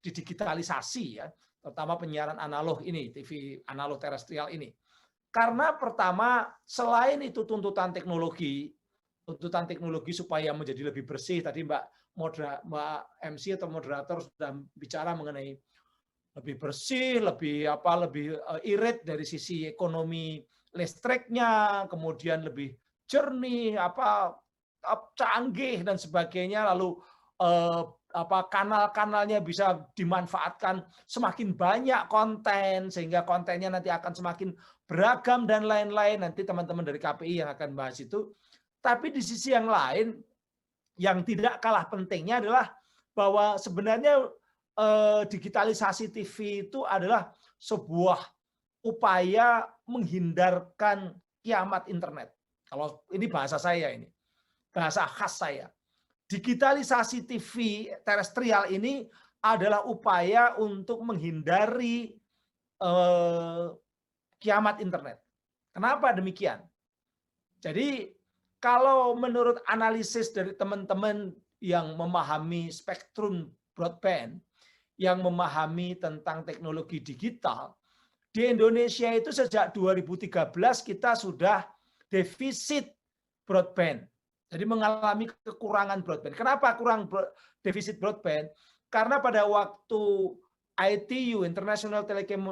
didigitalisasi ya, terutama penyiaran analog ini, TV analog terestrial ini. Karena pertama, selain itu tuntutan teknologi supaya menjadi lebih bersih, tadi Mbak MC atau moderator sudah bicara mengenai lebih bersih, lebih irit dari sisi ekonomi listriknya, kemudian lebih jernih, canggih dan sebagainya, lalu kanal-kanalnya bisa dimanfaatkan semakin banyak konten, sehingga kontennya nanti akan semakin beragam dan lain-lain. Nanti teman-teman dari KPI yang akan bahas itu. Tapi di sisi yang lain, yang tidak kalah pentingnya adalah bahwa sebenarnya digitalisasi TV itu adalah sebuah upaya menghindarkan kiamat internet. Kalau ini bahasa saya ini, bahasa khas saya. Digitalisasi TV terestrial ini adalah upaya untuk menghindari kiamat internet. Kenapa demikian? Jadi kalau menurut analisis dari teman-teman yang memahami spektrum broadband, yang memahami tentang teknologi digital, di Indonesia itu sejak 2013 kita sudah defisit broadband. Jadi mengalami kekurangan broadband. Kenapa kurang defisit broadband? Karena pada waktu ITU, International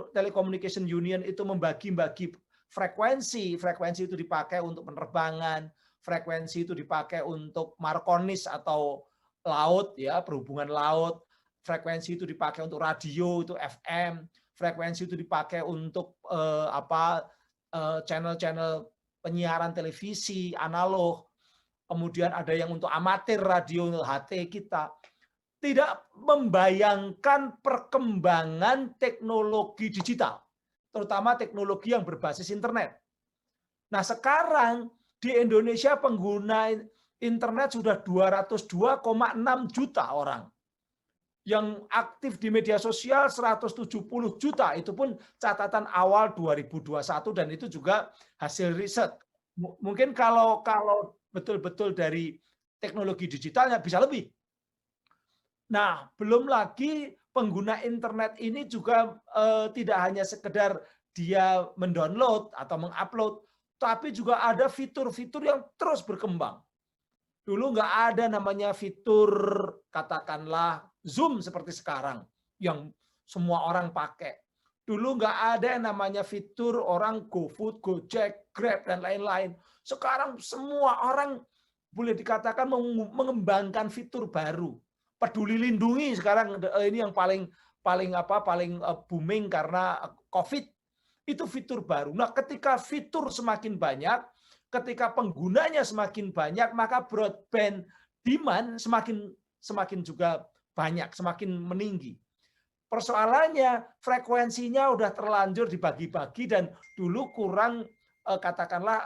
Telecommunication Union, itu membagi-bagi frekuensi itu dipakai untuk penerbangan, frekuensi itu dipakai untuk markonis atau laut, ya, perhubungan laut, frekuensi itu dipakai untuk radio, itu FM, frekuensi itu dipakai untuk channel-channel penyiaran televisi analog, kemudian ada yang untuk amatir radio HT kita. Tidak membayangkan perkembangan teknologi digital, terutama teknologi yang berbasis internet. Nah, sekarang di Indonesia pengguna internet sudah 202,6 juta orang. Yang aktif di media sosial 170 juta, itu pun catatan awal 2021 dan itu juga hasil riset. Mungkin kalau betul-betul dari teknologi digitalnya bisa lebih. Nah, belum lagi pengguna internet ini juga tidak hanya sekedar dia mendownload atau mengupload, tapi juga ada fitur-fitur yang terus berkembang. Dulu nggak ada namanya fitur, katakanlah Zoom seperti sekarang, yang semua orang pakai. Dulu nggak ada yang namanya fitur orang GoFood, Gojek, Grab, dan lain-lain. Sekarang semua orang boleh dikatakan mengembangkan fitur baru. Peduli Lindungi sekarang ini yang paling booming karena COVID. Itu fitur baru. Nah, ketika fitur semakin banyak, ketika penggunanya semakin banyak, maka broadband demand semakin juga banyak, semakin meninggi. Persoalannya frekuensinya udah terlanjur dibagi-bagi dan dulu kurang katakanlah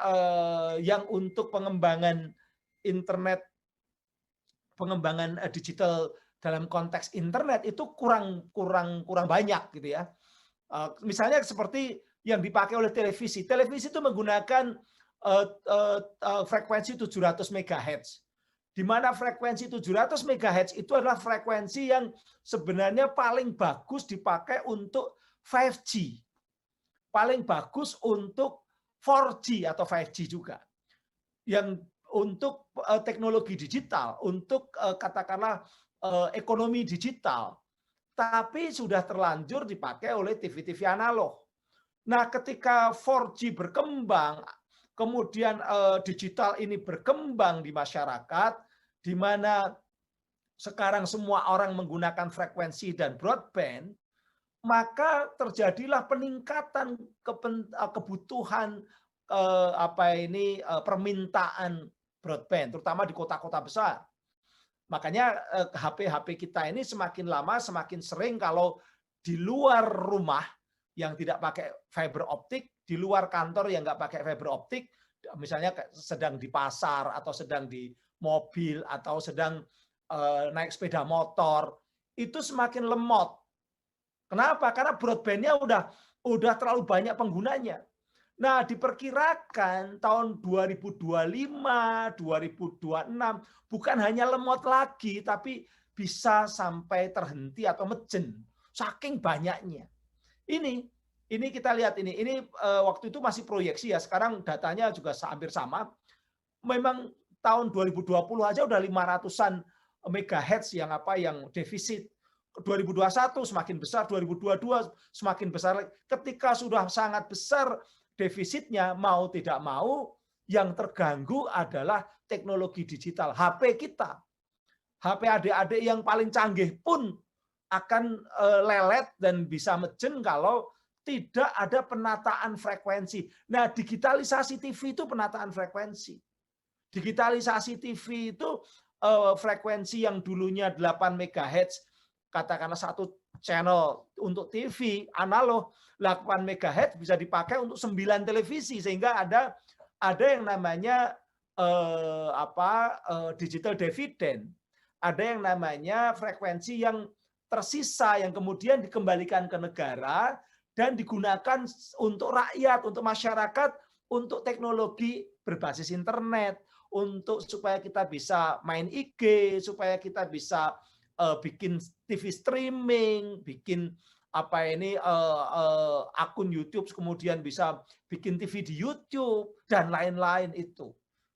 yang untuk pengembangan internet, pengembangan digital dalam konteks internet itu kurang banyak gitu ya. Misalnya seperti yang dipakai oleh televisi. Televisi itu menggunakan frekuensi 700 MHz. Di mana frekuensi 700 MHz itu adalah frekuensi yang sebenarnya paling bagus dipakai untuk 5G. Paling bagus untuk 4G atau 5G juga. Yang untuk teknologi digital, untuk katakanlah ekonomi digital, tapi sudah terlanjur dipakai oleh TV-TV analog. Nah, ketika 4G berkembang, kemudian digital ini berkembang di masyarakat, di mana sekarang semua orang menggunakan frekuensi dan broadband, maka terjadilah peningkatan kebutuhan permintaan broadband, terutama di kota-kota besar. Makanya HP kita ini semakin lama semakin sering kalau di luar rumah yang tidak pakai fiber optik, di luar kantor yang nggak pakai fiber optik, misalnya sedang di pasar atau sedang di mobil atau sedang naik sepeda motor, itu semakin lemot. Kenapa? Karena broadband-nya udah terlalu banyak penggunanya. Nah, diperkirakan tahun 2025, 2026 bukan hanya lemot lagi, tapi bisa sampai terhenti atau mejen, saking banyaknya. Ini kita lihat ini waktu itu masih proyeksi ya, sekarang datanya juga hampir sama. Memang tahun 2020 aja udah 500-an megahertz yang defisit. 2021 semakin besar, 2022 semakin besar. Ketika sudah sangat besar defisitnya, mau tidak mau yang terganggu adalah teknologi digital. HP kita, HP adik-adik yang paling canggih pun akan lelet dan bisa mejen kalau tidak ada penataan frekuensi. Nah, digitalisasi TV itu penataan frekuensi. Digitalisasi TV itu frekuensi yang dulunya 8 MHz, katakanlah satu channel untuk TV analog, 8 MHz bisa dipakai untuk 9 televisi, sehingga ada yang namanya digital dividend. Ada yang namanya frekuensi yang tersisa yang kemudian dikembalikan ke negara dan digunakan untuk rakyat, untuk masyarakat, untuk teknologi berbasis internet, untuk supaya kita bisa main IG, supaya kita bisa bikin TV streaming, bikin akun YouTube, kemudian bisa bikin TV di YouTube dan lain-lain itu.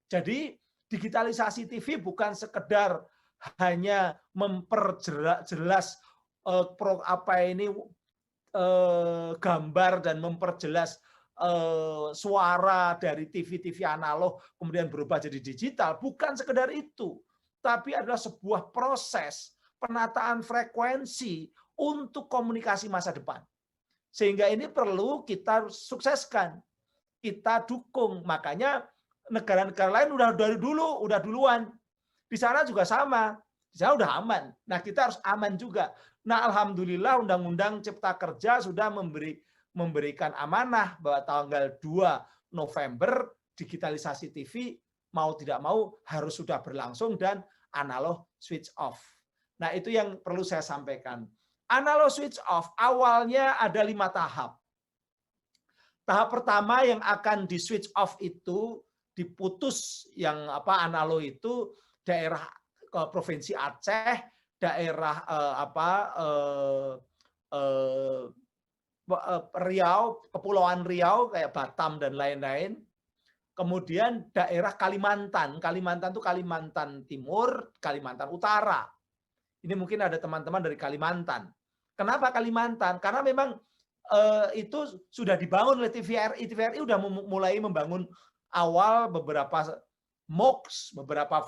Jadi digitalisasi TV bukan sekedar hanya memperjelas gambar dan memperjelas suara dari TV analog kemudian berubah jadi digital, bukan sekedar itu, tapi adalah sebuah proses penataan frekuensi untuk komunikasi masa depan. Sehingga ini perlu kita sukseskan, kita dukung. Makanya negara-negara lain udah dari dulu, udah duluan. Di sana juga sama, di sana udah aman. Nah, kita harus aman juga. Nah, alhamdulillah Undang-Undang Cipta Kerja sudah memberikan amanah bahwa tanggal 2 November digitalisasi TV mau tidak mau harus sudah berlangsung dan analog switch off. Nah, itu yang perlu saya sampaikan. Analog switch off awalnya ada 5 tahap. Tahap pertama yang akan di switch off itu diputus yang analog itu daerah Provinsi Aceh, daerah Riau, Kepulauan Riau kayak Batam dan lain-lain. Kemudian daerah Kalimantan. Kalimantan itu Kalimantan Timur, Kalimantan Utara. Ini mungkin ada teman-teman dari Kalimantan. Kenapa Kalimantan? Karena memang itu sudah dibangun oleh TVRI. TVRI sudah mulai membangun awal beberapa MOOCs, beberapa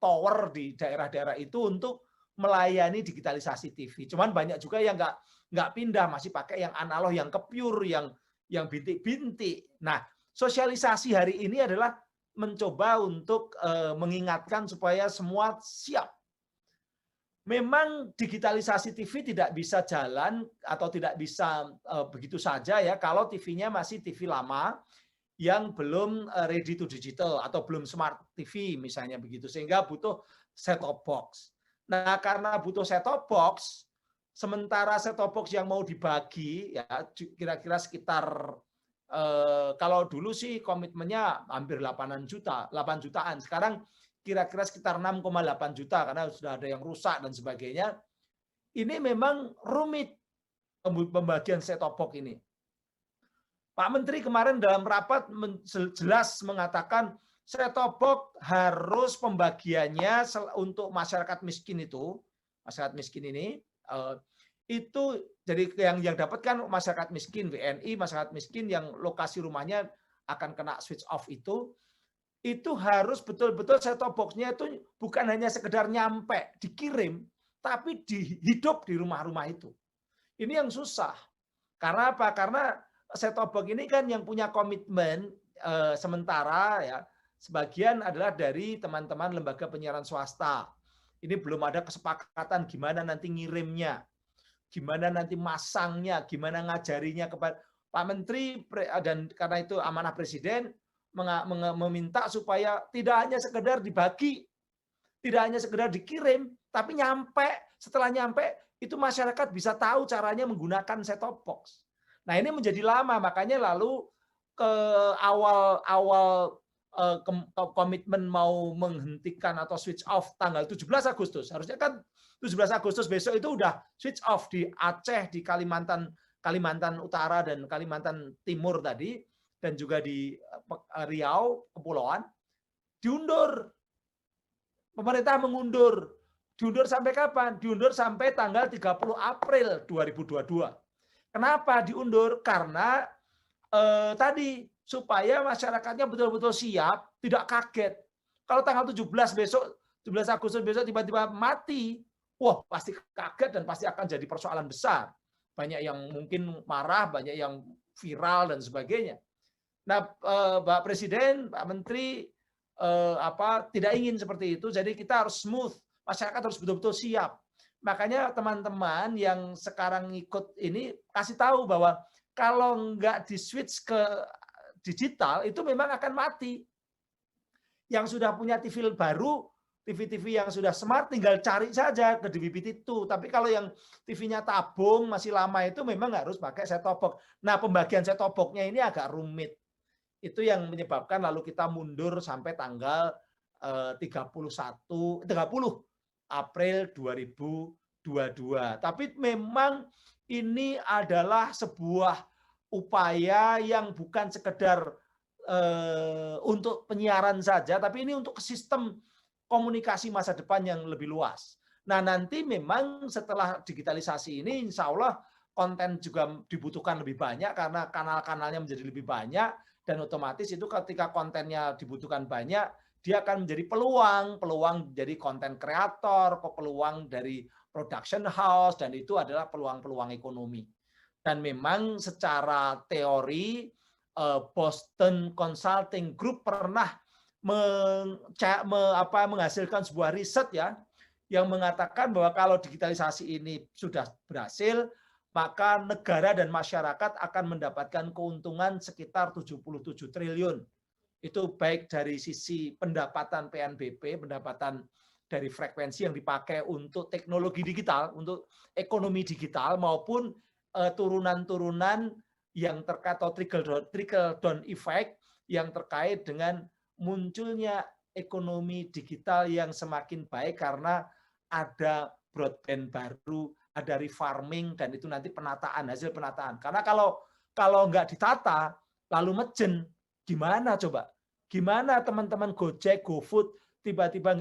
tower di daerah-daerah itu untuk melayani digitalisasi TV. Cuman banyak juga yang nggak pindah, masih pakai yang analog, yang kepure, yang bintik-bintik. Nah, sosialisasi hari ini adalah mencoba untuk mengingatkan supaya semua siap. Memang digitalisasi TV tidak bisa jalan atau tidak bisa begitu saja ya kalau TV-nya masih TV lama yang belum ready to digital atau belum smart TV misalnya begitu, sehingga butuh set-top box. Nah, karena butuh set-top box, sementara set-top box yang mau dibagi ya kira-kira sekitar kalau dulu sih komitmennya hampir 8 jutaan. Sekarang kira-kira sekitar 6,8 juta karena sudah ada yang rusak dan sebagainya. Ini memang rumit pembagian set-top box ini. Pak Menteri kemarin dalam rapat jelas mengatakan set-top box harus pembagiannya untuk masyarakat miskin itu, masyarakat miskin ini itu jadi yang dapatkan masyarakat miskin WNI, masyarakat miskin yang lokasi rumahnya akan kena switch off itu harus betul-betul set-top box-nya itu bukan hanya sekedar nyampe, dikirim, tapi hidup di rumah-rumah itu. Ini yang susah. Karena apa? Karena set-top box ini kan yang punya komitmen sementara ya, sebagian adalah dari teman-teman lembaga penyiaran swasta. Ini belum ada kesepakatan gimana nanti ngirimnya, gimana nanti masangnya, gimana ngajarinya kepada Pak Menteri, dan karena itu amanah Presiden meminta supaya tidak hanya sekedar dibagi, tidak hanya sekedar dikirim, tapi nyampe, setelah nyampe itu masyarakat bisa tahu caranya menggunakan set-top box. Nah, ini menjadi lama, makanya lalu ke awal komitmen mau menghentikan atau switch off tanggal 17 Agustus. Harusnya kan 17 Agustus besok itu udah switch off di Aceh, di Kalimantan Utara dan Kalimantan Timur tadi, dan juga di Riau, Kepulauan, diundur. Pemerintah mengundur. Diundur sampai kapan? Diundur sampai tanggal 30 April 2022. Kenapa diundur? Karena tadi supaya masyarakatnya betul-betul siap, tidak kaget. Kalau tanggal 17 besok, 17 Agustus besok tiba-tiba mati, wah pasti kaget dan pasti akan jadi persoalan besar. Banyak yang mungkin marah, banyak yang viral dan sebagainya. Nah, Pak Presiden, Pak Menteri tidak ingin seperti itu, jadi kita harus smooth, masyarakat harus betul-betul siap. Makanya teman-teman yang sekarang ikut ini kasih tahu bahwa kalau nggak di-switch ke digital, itu memang akan mati. Yang sudah punya TV baru, TV-TV yang sudah smart, tinggal cari saja ke DVB-T2. Tapi kalau yang TV-nya tabung, masih lama itu memang harus pakai set-top box. Nah, pembagian set-top box-nya ini agak rumit. Itu yang menyebabkan lalu kita mundur sampai tanggal 30 April 2022. Tapi memang ini adalah sebuah upaya yang bukan sekedar untuk penyiaran saja, tapi ini untuk sistem komunikasi masa depan yang lebih luas. Nah, nanti memang setelah digitalisasi ini, insya Allah konten juga dibutuhkan lebih banyak karena kanal-kanalnya menjadi lebih banyak, dan otomatis itu ketika kontennya dibutuhkan banyak, dia akan menjadi peluang dari konten kreator, peluang dari production house, dan itu adalah peluang-peluang ekonomi. Dan memang secara teori Boston Consulting Group pernah menghasilkan sebuah riset ya yang mengatakan bahwa kalau digitalisasi ini sudah berhasil, maka negara dan masyarakat akan mendapatkan keuntungan sekitar 77 triliun. Itu baik dari sisi pendapatan PNBP, pendapatan dari frekuensi yang dipakai untuk teknologi digital, untuk ekonomi digital, maupun turunan-turunan yang terkait atau trickle down effect yang terkait dengan munculnya ekonomi digital yang semakin baik karena ada broadband baru, ada refarming, dan itu nanti penataan, hasil penataan. Karena kalau nggak ditata, lalu mejen, gimana coba? Gimana teman-teman Gojek, GoFood, tiba-tiba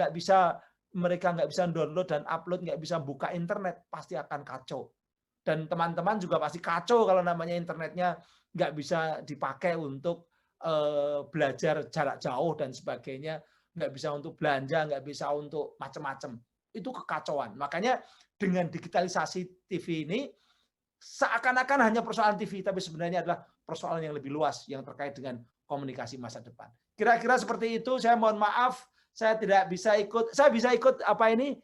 mereka nggak bisa download dan upload, nggak bisa buka internet, pasti akan kacau. Dan teman-teman juga pasti kacau kalau namanya internetnya nggak bisa dipakai untuk belajar jarak jauh dan sebagainya, nggak bisa untuk belanja, nggak bisa untuk macam-macam. Itu kekacauan. Makanya dengan digitalisasi TV ini, seakan-akan hanya persoalan TV, tapi sebenarnya adalah persoalan yang lebih luas yang terkait dengan komunikasi masa depan. Kira-kira seperti itu. Saya mohon maaf, saya tidak bisa ikut. Saya bisa ikut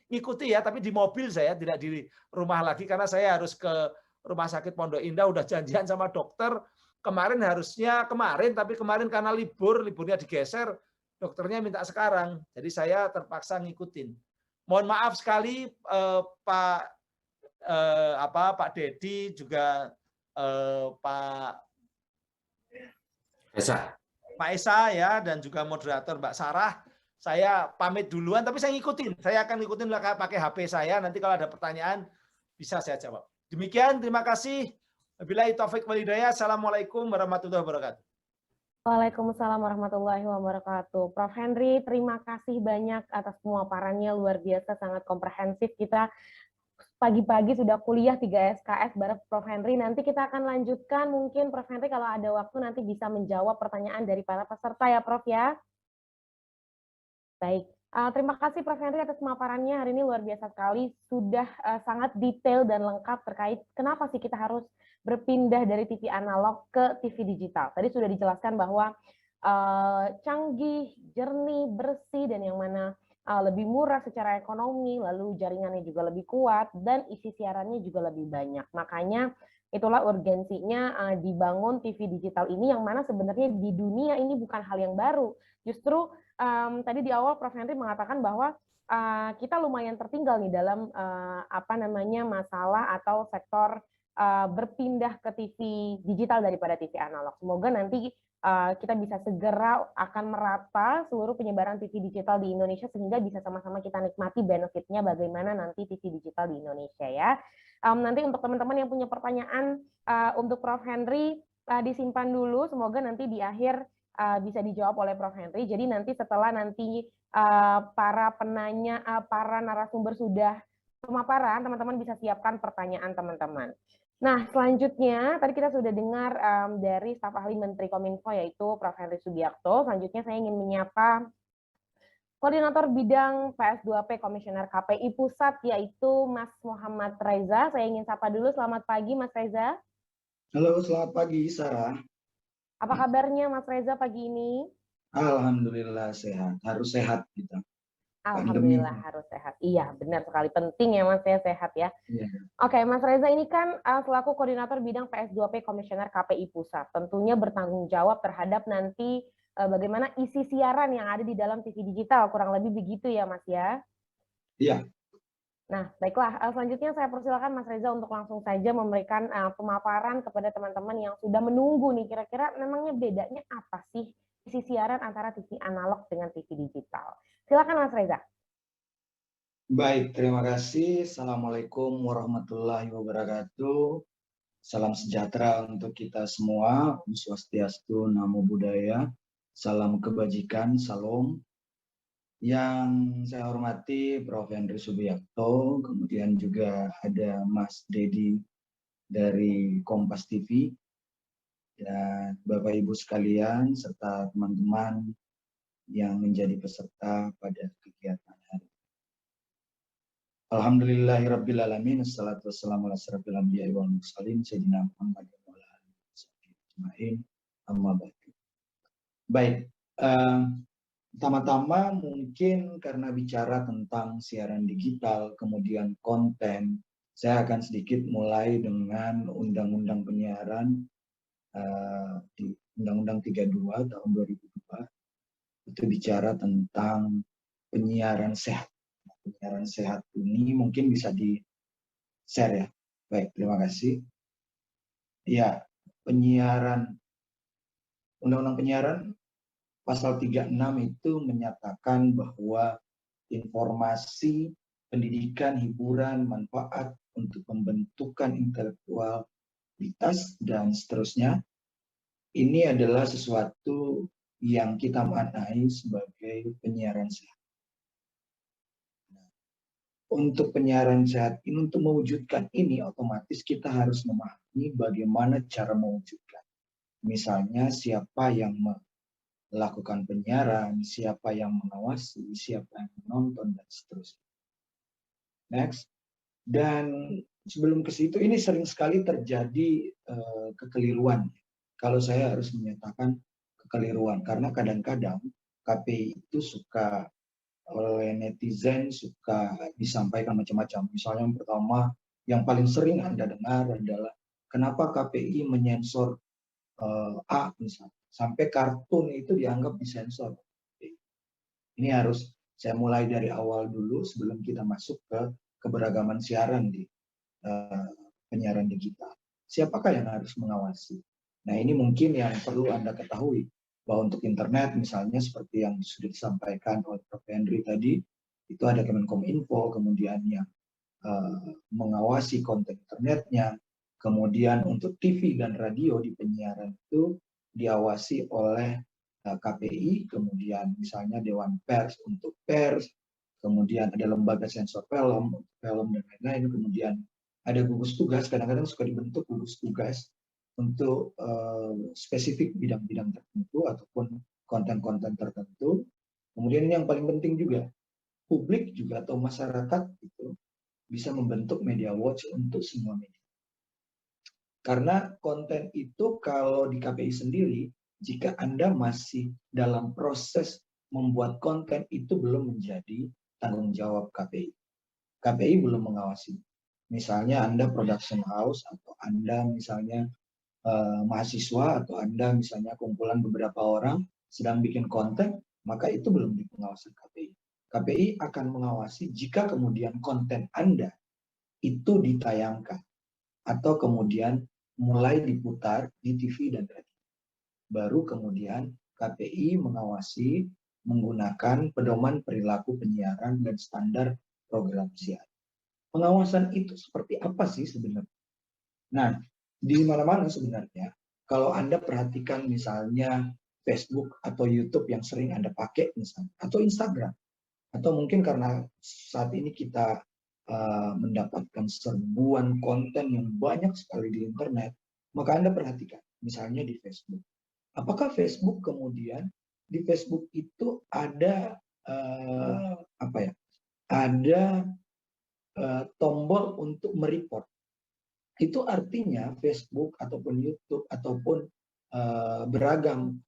ngikuti ya, tapi di mobil saya, tidak di rumah lagi karena saya harus ke Rumah Sakit Pondok Indah, udah janjian sama dokter. Tapi kemarin karena liburnya digeser, dokternya minta sekarang. Jadi saya terpaksa ngikutin. Mohon maaf sekali Pak Dedi, juga Pak Esa ya, dan juga moderator Mbak Sarah. Saya pamit duluan, tapi saya ngikutin. Saya akan ngikutin pakai HP saya. Nanti kalau ada pertanyaan bisa saya jawab. Demikian, terima kasih. Wabillahi taufik wal hidayah. Assalamualaikum warahmatullahi wabarakatuh. Waalaikumsalam warahmatullahi wabarakatuh. Prof. Henry, terima kasih banyak atas pemaparannya, luar biasa, sangat komprehensif. Kita pagi-pagi sudah kuliah 3 SKS bareng Prof. Henry. Nanti kita akan lanjutkan, mungkin Prof. Henry kalau ada waktu nanti bisa menjawab pertanyaan dari para peserta ya Prof ya. Baik, terima kasih Prof. Henry atas pemaparannya hari ini, luar biasa sekali, sudah sangat detail dan lengkap terkait kenapa sih kita harus berpindah dari TV analog ke TV digital. Tadi sudah dijelaskan bahwa canggih, jernih, bersih, dan yang mana lebih murah secara ekonomi, lalu jaringannya juga lebih kuat, dan isi siarannya juga lebih banyak. Makanya itulah urgensinya dibangun TV digital ini, yang mana sebenarnya di dunia ini bukan hal yang baru. Justru tadi di awal Prof. Henry mengatakan bahwa kita lumayan tertinggal nih dalam masalah atau sektor berpindah ke TV digital daripada TV analog. Semoga nanti kita bisa segera akan merata seluruh penyebaran TV digital di Indonesia sehingga bisa sama-sama kita nikmati benefitnya bagaimana nanti TV digital di Indonesia ya. Nanti untuk teman-teman yang punya pertanyaan untuk Prof. Henry disimpan dulu, semoga nanti di akhir bisa dijawab oleh Prof. Henry. Jadi nanti setelah para penanya, para narasumber sudah pemaparan, teman-teman bisa siapkan pertanyaan teman-teman. Nah, selanjutnya tadi kita sudah dengar dari staf ahli Menteri Kominfo yaitu Prof. Henry Sugiarto. Selanjutnya saya ingin menyapa Koordinator Bidang PS2P Komisioner KPI Pusat yaitu Mas Muhammad Reza. Saya ingin sapa dulu, selamat pagi Mas Reza. Halo, selamat pagi Sarah. Apa kabarnya Mas Reza pagi ini? Alhamdulillah sehat, harus sehat kita. Alhamdulillah harus sehat. Iya, benar sekali. Penting ya Mas ya, sehat ya. Iya. Oke, Mas Reza ini kan selaku Koordinator Bidang PS2P Komisioner KPI Pusat, tentunya bertanggung jawab terhadap nanti bagaimana isi siaran yang ada di dalam TV digital, kurang lebih begitu ya Mas ya? Iya. Nah, baiklah. Selanjutnya saya persilakan Mas Reza untuk langsung saja memberikan pemaparan kepada teman-teman yang sudah menunggu nih, kira-kira memangnya bedanya apa sih isi siaran antara TV analog dengan TV digital? Silakan Mas Reza. Baik, terima kasih. Assalamualaikum warahmatullahi wabarakatuh. Salam sejahtera untuk kita semua. Om Swastiastu, Namo Buddhaya. Salam kebajikan, salam. Yang saya hormati Prof. Henry Sugiarto, kemudian juga ada Mas Dedi dari Kompas TV, dan Bapak Ibu sekalian, serta teman-teman yang menjadi peserta pada kegiatan hari. Alhamdulillahirrabbilalamin, assalatu wassalamu ala asyrafil anbiya'i wal mursalin, sayyidina Muhammad wa ala alihi ajma'in, amma ba'du. Baik, pertama-tama mungkin karena bicara tentang siaran digital, kemudian konten, saya akan sedikit mulai dengan Undang-Undang Penyiaran di Undang-Undang 32 tahun 2002. Itu bicara tentang penyiaran sehat. Penyiaran sehat ini mungkin bisa di-share ya. Baik, terima kasih. Ya, penyiaran, Undang-Undang Penyiaran pasal 36 itu menyatakan bahwa informasi, pendidikan, hiburan, manfaat untuk pembentukan intelektualitas, dan seterusnya, ini adalah sesuatu yang kita maknai sebagai penyiaran sehat. Untuk penyiaran sehat ini, untuk mewujudkan ini, otomatis kita harus memahami bagaimana cara mewujudkan. Misalnya siapa yang melakukan penyiaran, siapa yang mengawasi, siapa yang menonton, dan seterusnya. Next. Dan sebelum ke situ, ini sering sekali terjadi kekeliruan. Kalau saya harus menyatakan kekeliruan, karena kadang-kadang KPI itu suka oleh netizen suka disampaikan macam-macam. Misalnya yang pertama, yang paling sering Anda dengar adalah kenapa KPI menyensor A misalnya, sampai kartun itu dianggap disensor. Ini harus saya mulai dari awal dulu sebelum kita masuk ke keberagaman siaran di penyiaran digital. Siapakah yang harus mengawasi? Nah, ini mungkin yang perlu Anda ketahui, bahwa untuk internet misalnya seperti yang sudah disampaikan oleh Prof. Henry tadi, itu ada Kemenkominfo, kemudian yang mengawasi konten internetnya, kemudian untuk TV dan radio di penyiaran itu diawasi oleh KPI, kemudian misalnya Dewan Pers untuk pers, kemudian ada lembaga sensor film dan lain-lain, kemudian ada gugus tugas, kadang-kadang suka dibentuk gugus tugas untuk spesifik bidang-bidang tertentu ataupun konten-konten tertentu. Kemudian ini yang paling penting juga, publik juga atau masyarakat itu bisa membentuk media watch untuk semua media. Karena konten itu kalau di KPI sendiri, jika Anda masih dalam proses membuat konten, itu belum menjadi tanggung jawab KPI. KPI belum mengawasi. Misalnya Anda production house, atau Anda misalnya mahasiswa, atau Anda misalnya kumpulan beberapa orang sedang bikin konten, maka itu belum di pengawasan KPI. KPI akan mengawasi jika kemudian konten Anda itu ditayangkan atau kemudian mulai diputar di TV dan radio. Baru kemudian KPI mengawasi menggunakan pedoman perilaku penyiaran dan standar program siaran. Pengawasan itu seperti apa sih sebenarnya? Nah, di mana-mana sebenarnya, kalau Anda perhatikan misalnya Facebook atau YouTube yang sering Anda pakai misalnya, atau Instagram, atau mungkin karena saat ini kita mendapatkan serbuan konten yang banyak sekali di internet, maka Anda perhatikan, misalnya di Facebook. Apakah Facebook kemudian di Facebook itu ada ada tombol untuk mereport? Itu artinya Facebook ataupun YouTube ataupun beragam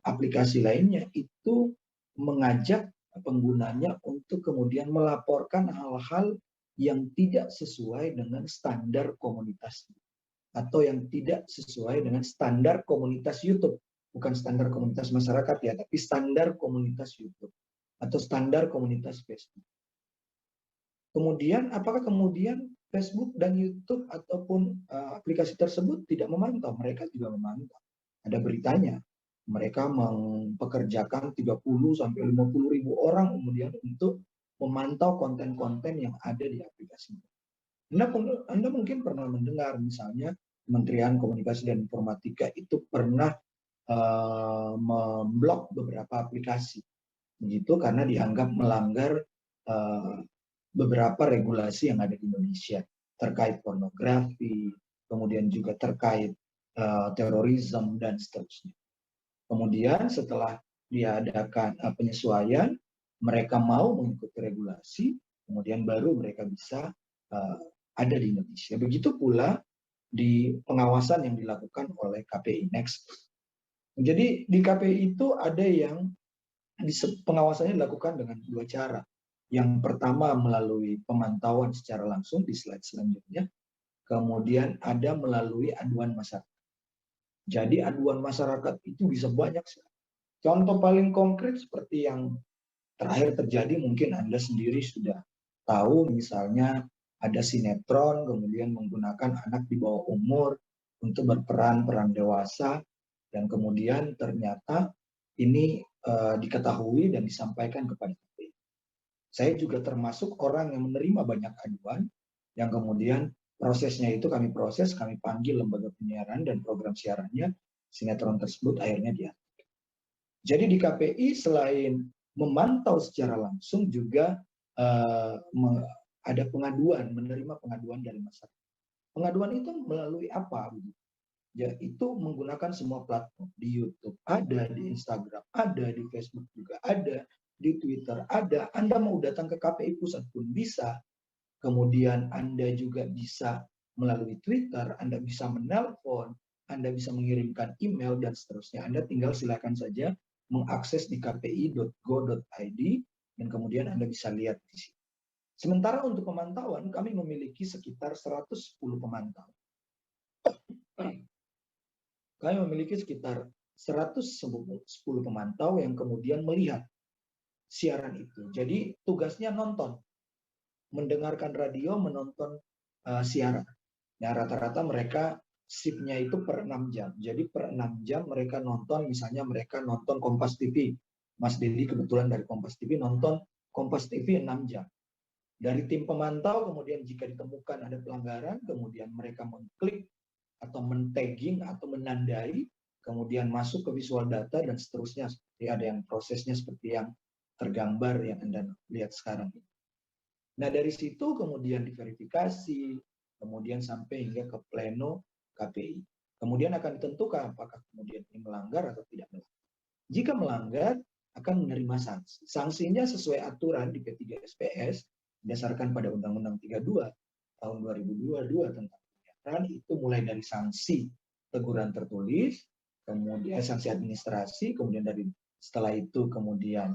aplikasi lainnya itu mengajak penggunanya untuk kemudian melaporkan hal-hal yang tidak sesuai dengan standar komunitas atau yang tidak sesuai dengan standar komunitas YouTube. Bukan standar komunitas masyarakat ya, tapi standar komunitas YouTube atau standar komunitas Facebook. Kemudian, apakah kemudian Facebook dan YouTube ataupun aplikasi tersebut tidak memantau? Mereka juga memantau. Ada beritanya, mereka mempekerjakan 30 sampai 50 ribu orang kemudian untuk memantau konten-konten yang ada di aplikasi. Anda mungkin pernah mendengar misalnya Kementerian Komunikasi dan Informatika itu pernah memblok beberapa aplikasi, begitu karena dianggap melanggar beberapa regulasi yang ada di Indonesia terkait pornografi, kemudian juga terkait terorisme dan seterusnya. Kemudian setelah diadakan penyesuaian, mereka mau mengikuti regulasi, kemudian baru mereka bisa ada di Indonesia. Begitu pula di pengawasan yang dilakukan oleh KPI Next. Jadi di KPI itu ada yang pengawasannya dilakukan dengan dua cara. Yang pertama melalui pemantauan secara langsung di slide selanjutnya. Kemudian ada melalui aduan masyarakat. Jadi aduan masyarakat itu bisa banyak sekali. Contoh paling konkret seperti yang terakhir terjadi mungkin Anda sendiri sudah tahu, misalnya ada sinetron kemudian menggunakan anak di bawah umur untuk berperan peran dewasa dan kemudian ternyata ini diketahui dan disampaikan kepada KPI. Saya juga termasuk orang yang menerima banyak aduan yang kemudian prosesnya itu kami proses, kami panggil lembaga penyiaran dan program siarannya, sinetron tersebut akhirnya dihentikan. Jadi di KPI selain memantau secara langsung juga ada pengaduan, menerima pengaduan dari masyarakat. Pengaduan itu melalui apa? Ya, itu menggunakan semua platform. Di YouTube ada, di Instagram ada, di Facebook juga ada, di Twitter ada. Anda mau datang ke KPI pusat pun bisa. Kemudian Anda juga bisa melalui Twitter, Anda bisa menelpon, Anda bisa mengirimkan email dan seterusnya. Anda tinggal silakan saja mengakses di kpi.go.id dan kemudian Anda bisa lihat di sini. Sementara untuk pemantauan, kami memiliki sekitar 110 pemantau. Kami memiliki sekitar 110 pemantau yang kemudian melihat siaran itu. Jadi tugasnya nonton, mendengarkan radio, menonton siaran. Nah, rata-rata mereka shiftnya itu per 6 jam. Jadi per 6 jam mereka nonton, misalnya mereka nonton Kompas TV. Mas Dedi kebetulan dari Kompas TV nonton Kompas TV 6 jam. Dari tim pemantau kemudian jika ditemukan ada pelanggaran, kemudian mereka mengklik atau men-tagging atau menandai, kemudian masuk ke visual data dan seterusnya. Seperti ada yang prosesnya seperti yang tergambar yang Anda lihat sekarang. Nah dari situ kemudian diverifikasi, kemudian sampai hingga ke pleno KPI. Kemudian akan ditentukan apakah kemudian ini melanggar atau tidak melanggar. Jika melanggar, akan menerima sanksi. Sanksinya sesuai aturan di P3SPS, berdasarkan pada Undang-Undang 32 tahun 2022 tentang penyiaran, itu mulai dari sanksi teguran tertulis, kemudian sanksi administrasi, kemudian dari setelah itu kemudian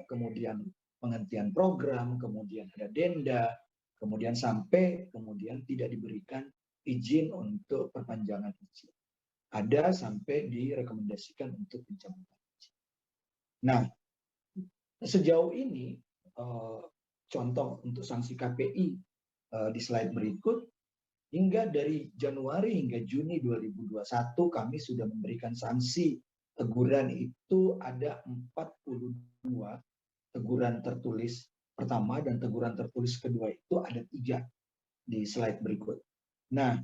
kemudian penghentian program, kemudian ada denda, kemudian sampai kemudian tidak diberikan izin untuk perpanjangan izin. Ada sampai direkomendasikan untuk pencabutan izin. Nah, sejauh ini contoh untuk sanksi KPI di slide berikut, hingga dari Januari hingga Juni 2021 kami sudah memberikan sanksi teguran itu ada 42 teguran tertulis pertama dan teguran tertulis kedua itu ada 3 di slide berikut. Nah,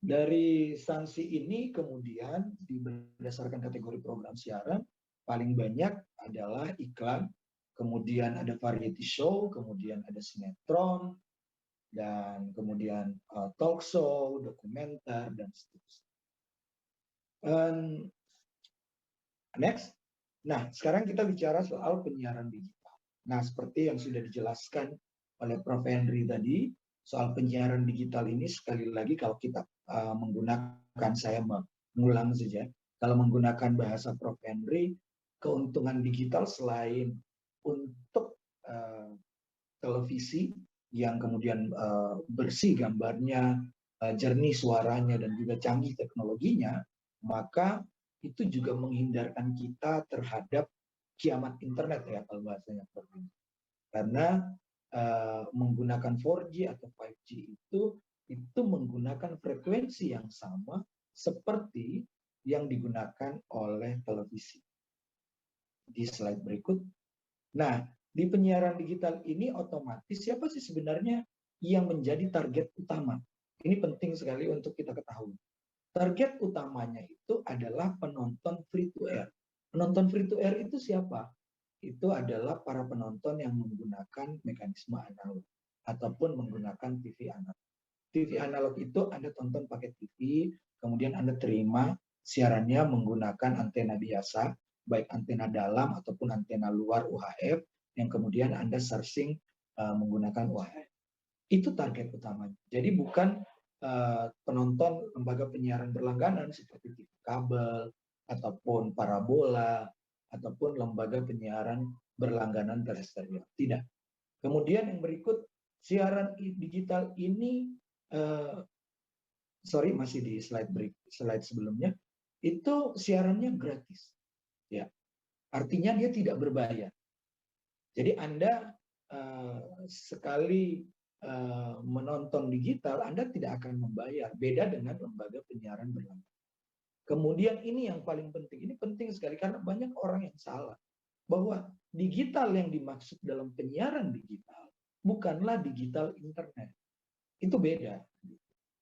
dari sanksi ini kemudian berdasarkan kategori program siaran, paling banyak adalah iklan, kemudian ada variety show, kemudian ada sinetron, dan kemudian talk show, dokumenter, dan seterusnya. Next. Nah, sekarang kita bicara soal penyiaran digital. Nah, seperti yang sudah dijelaskan oleh Prof. Henry tadi, soal penyiaran digital ini sekali lagi kalau kita menggunakan, saya mengulang saja, kalau menggunakan bahasa Prof. Henry, keuntungan digital selain untuk televisi yang kemudian bersih gambarnya, jernih suaranya, dan juga canggih teknologinya, maka itu juga menghindarkan kita terhadap kiamat internet ya kalau bahasanya seperti ini. Karena menggunakan 4G atau 5G itu menggunakan frekuensi yang sama seperti yang digunakan oleh televisi. Di slide berikut. Nah, di penyiaran digital ini otomatis siapa sih sebenarnya yang menjadi target utama? Ini penting sekali untuk kita ketahui. Target utamanya itu adalah penonton free to air. Penonton free to air itu siapa? Itu adalah para penonton yang menggunakan mekanisme analog ataupun menggunakan TV analog. TV analog itu Anda tonton pakai TV, kemudian Anda terima siarannya menggunakan antena biasa, baik antena dalam ataupun antena luar UHF, yang kemudian Anda searching menggunakan UHF. Itu target utamanya. Jadi bukan penonton lembaga penyiaran berlangganan seperti TV kabel, ataupun parabola, ataupun lembaga penyiaran berlangganan terestrial. Tidak. Kemudian yang berikut, siaran digital ini, masih di slide sebelumnya, itu siarannya gratis. Ya, artinya dia tidak berbayar. Jadi Anda sekali menonton digital, Anda tidak akan membayar. Beda dengan lembaga penyiaran berlangganan. Kemudian ini yang paling penting. Ini penting sekali karena banyak orang yang salah. Bahwa digital yang dimaksud dalam penyiaran digital bukanlah digital internet. Itu beda.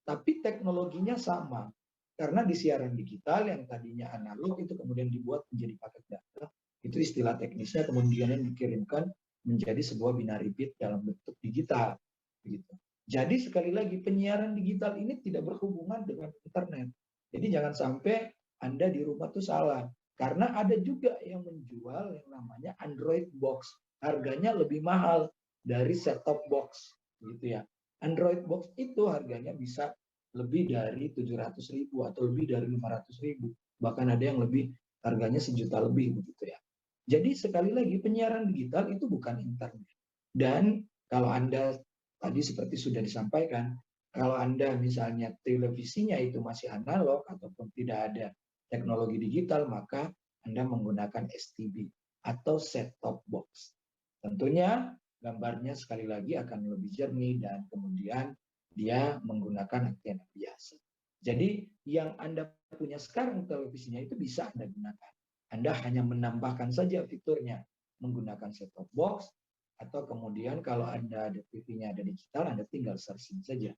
Tapi teknologinya sama. Karena di siaran digital yang tadinya analog itu kemudian dibuat menjadi paket data. Itu istilah teknisnya kemudian dikirimkan menjadi sebuah binary bit dalam bentuk digital. Begitu. Jadi sekali lagi penyiaran digital ini tidak berhubungan dengan internet. Jadi jangan sampai Anda di rumah tuh salah. Karena ada juga yang menjual yang namanya Android box. Harganya lebih mahal dari set-top box. Gitu ya. Android box itu harganya bisa lebih dari 700.000 atau lebih dari 500.000. Bahkan ada yang lebih harganya 1 juta lebih begitu ya. Jadi sekali lagi penyiaran digital itu bukan internet. Dan kalau Anda tadi seperti sudah disampaikan, kalau Anda misalnya televisinya itu masih analog ataupun tidak ada teknologi digital, maka Anda menggunakan STB atau set-top box. Tentunya gambarnya sekali lagi akan lebih jernih dan kemudian dia menggunakan antena biasa. Jadi yang Anda punya sekarang televisinya itu bisa Anda gunakan. Anda hanya menambahkan saja fiturnya menggunakan set-top box, atau kemudian kalau Anda ada TV-nya ada digital, Anda tinggal searching saja.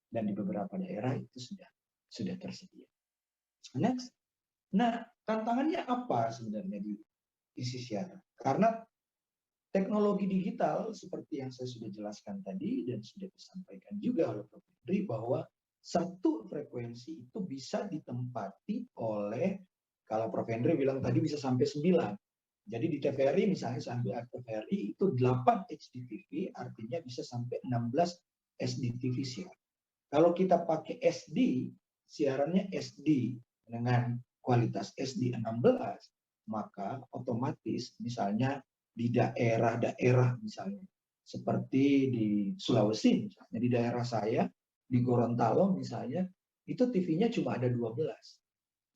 Dan di beberapa daerah itu sudah tersedia. Next. Nah, tantangannya apa sebenarnya di isi siaran? Karena teknologi digital seperti yang saya sudah jelaskan tadi dan sudah disampaikan juga oleh Prof. Henry bahwa satu frekuensi itu bisa ditempati oleh, kalau Prof. Henry bilang tadi bisa sampai 9. Jadi di TVRI misalnya sampai TVRI itu 8 HDTV, artinya bisa sampai 16 SDTV siaran. Kalau kita pakai SD, siarannya SD dengan kualitas SD 16, maka otomatis misalnya di daerah-daerah misalnya, seperti di Sulawesi misalnya, di daerah saya, di Gorontalo misalnya, itu TV-nya cuma ada 12.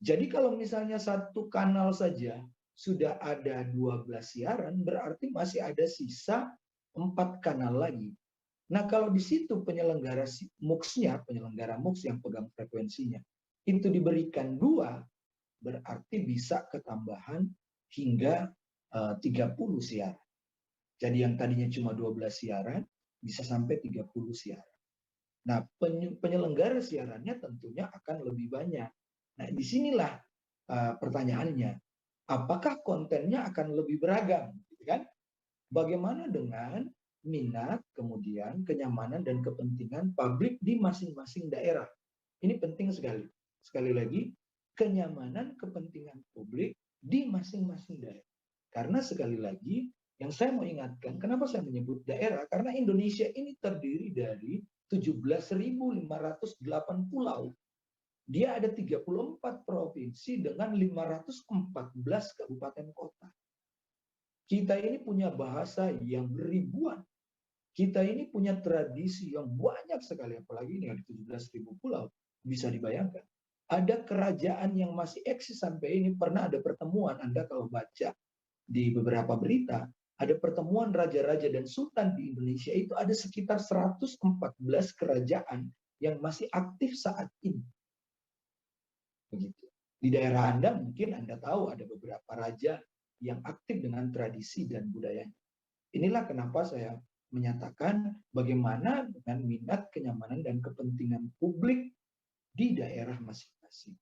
Jadi kalau misalnya satu kanal saja sudah ada 12 siaran, berarti masih ada sisa 4 kanal lagi. Nah, kalau di situ penyelenggara MUX-nya, penyelenggara MUX yang pegang frekuensinya, itu diberikan 2, berarti bisa ketambahan hingga 30 siaran. Jadi yang tadinya cuma 12 siaran, bisa sampai 30 siaran. Nah, penyelenggara siarannya tentunya akan lebih banyak. Nah, disinilah pertanyaannya, apakah kontennya akan lebih beragam, gitu kan? Bagaimana dengan minat, kemudian kenyamanan dan kepentingan publik di masing-masing daerah? Ini penting sekali. Sekali lagi, kenyamanan kepentingan publik di masing-masing daerah. Karena sekali lagi, yang saya mau ingatkan, kenapa saya menyebut daerah? Karena Indonesia ini terdiri dari 17.508 pulau. Dia ada 34 provinsi dengan 514 kabupaten kota. Kita ini punya bahasa yang ribuan. Kita ini punya tradisi yang banyak sekali, apalagi ini ada 17.000 pulau. Bisa dibayangkan. Ada kerajaan yang masih eksis sampai ini. Pernah ada pertemuan, Anda kalau baca di beberapa berita, ada pertemuan raja-raja dan sultan di Indonesia itu ada sekitar 114 kerajaan yang masih aktif saat ini. Begitu. Di daerah Anda mungkin Anda tahu ada beberapa raja yang aktif dengan tradisi dan budayanya. Inilah kenapa saya menyatakan bagaimana dengan minat, kenyamanan, dan kepentingan publik di daerah masing-masing.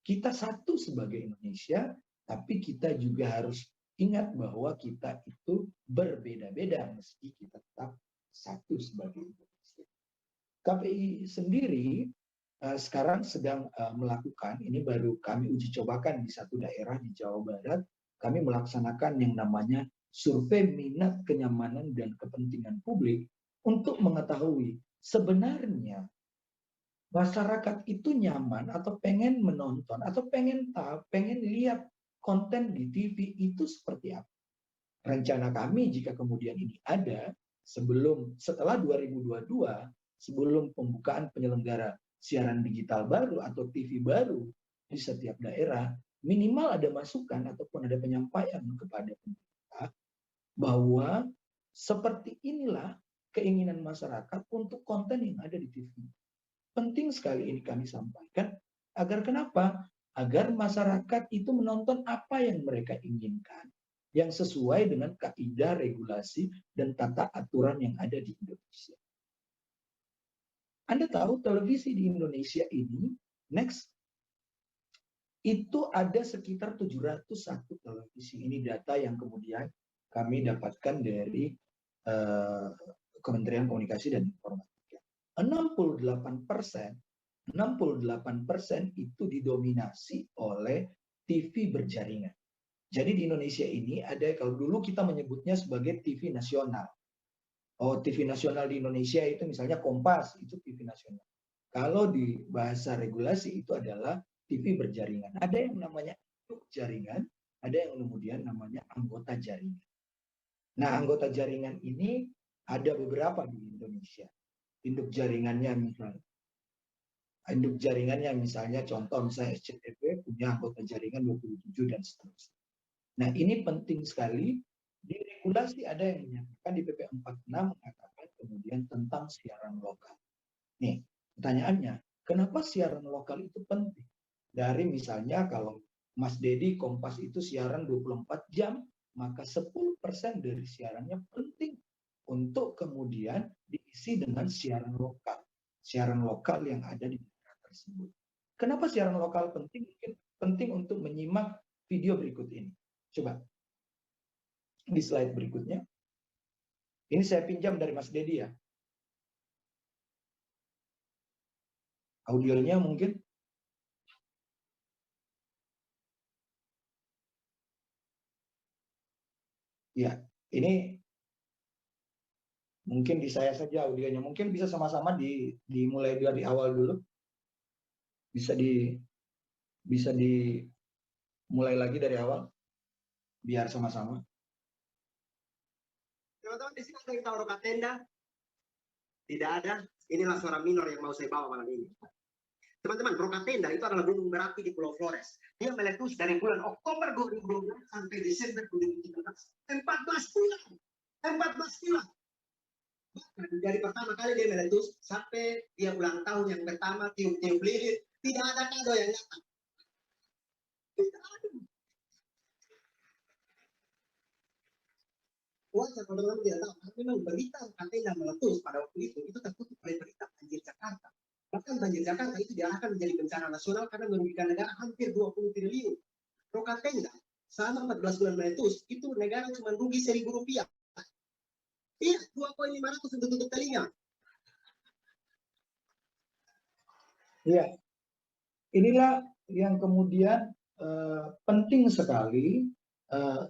Kita satu sebagai Indonesia, tapi kita juga harus ingat bahwa kita itu berbeda-beda meski kita tetap satu sebagai Indonesia. KPI sendiri sekarang sedang melakukan, ini baru kami uji cobakan di satu daerah di Jawa Barat, kami melaksanakan yang namanya survei minat, kenyamanan, dan kepentingan publik untuk mengetahui sebenarnya masyarakat itu nyaman atau pengen menonton atau pengen tahu, pengen lihat konten di TV itu seperti apa. Rencana kami jika kemudian ini ada setelah 2022, sebelum pembukaan penyelenggara siaran digital baru atau TV baru di setiap daerah, minimal ada masukan ataupun ada penyampaian kepada pemerintah bahwa seperti inilah keinginan masyarakat untuk konten yang ada di TV. Penting sekali ini kami sampaikan, agar kenapa? Agar masyarakat itu menonton apa yang mereka inginkan, yang sesuai dengan kaidah, regulasi, dan tata aturan yang ada di Indonesia. Anda tahu televisi di Indonesia ini, next, itu ada sekitar 701 televisi. Ini data yang kemudian kami dapatkan dari Kementerian Komunikasi dan Informatika. 68% itu didominasi oleh TV berjaringan. Jadi di Indonesia ini ada, kalau dulu kita menyebutnya sebagai TV nasional. Oh, TV nasional di Indonesia itu misalnya Kompas, itu TV nasional. Kalau di bahasa regulasi itu adalah TV berjaringan. Ada yang namanya induk jaringan, ada yang kemudian namanya anggota jaringan. Nah, anggota jaringan ini ada beberapa di Indonesia. Induk jaringannya misalnya contoh misalnya SCTV punya anggota jaringan 27 dan seterusnya. Nah, ini penting sekali. Di regulasi ada yang menyatakan di PP 46 mengatakan kemudian tentang siaran lokal. Nih, pertanyaannya, kenapa siaran lokal itu penting? Dari misalnya kalau Mas Dedi Kompas itu siaran 24 jam, maka 10% dari siarannya penting untuk kemudian diisi dengan siaran lokal. Siaran lokal yang ada di daerah tersebut. Kenapa siaran lokal penting? Mungkin penting untuk menyimak video berikut ini. Coba di slide berikutnya. Ini saya pinjam dari Mas Dedi ya. Audionya mungkin. Ya, ini mungkin di saya saja audionya. Mungkin bisa sama-sama dimulai dari awal dulu. Bisa dimulai lagi dari awal. Biar sama-sama. Teman-teman, di sini ada yang tahu rokat tenda? Tidak ada. Inilah suara minor yang mau saya bawa malam ini. Teman-teman, rokat tenda itu adalah gunung berapi di Pulau Flores. Dia meletus dari bulan Oktober 2012 sampai Desember 2013. 14 bulan. 14 bulan. Dari pertama kali dia meletus sampai dia ulang tahun yang pertama tiup-tiup lilin, tidak ada kado yang datang. Tidak ada. Wajar kalau teman-teman tidak tahu, karena memang berita Katenda meletus pada waktu itu tertutup oleh berita banjir Jakarta. Bahkan banjir Jakarta itu diarahkan menjadi bencana nasional karena merugikan negara hampir 20 triliun. Rokatenda selama 14 bulan meletus, itu negara cuma rugi Rp1.000. Iya, 2.500 untuk tutup telinga. Iya, inilah yang kemudian penting sekali,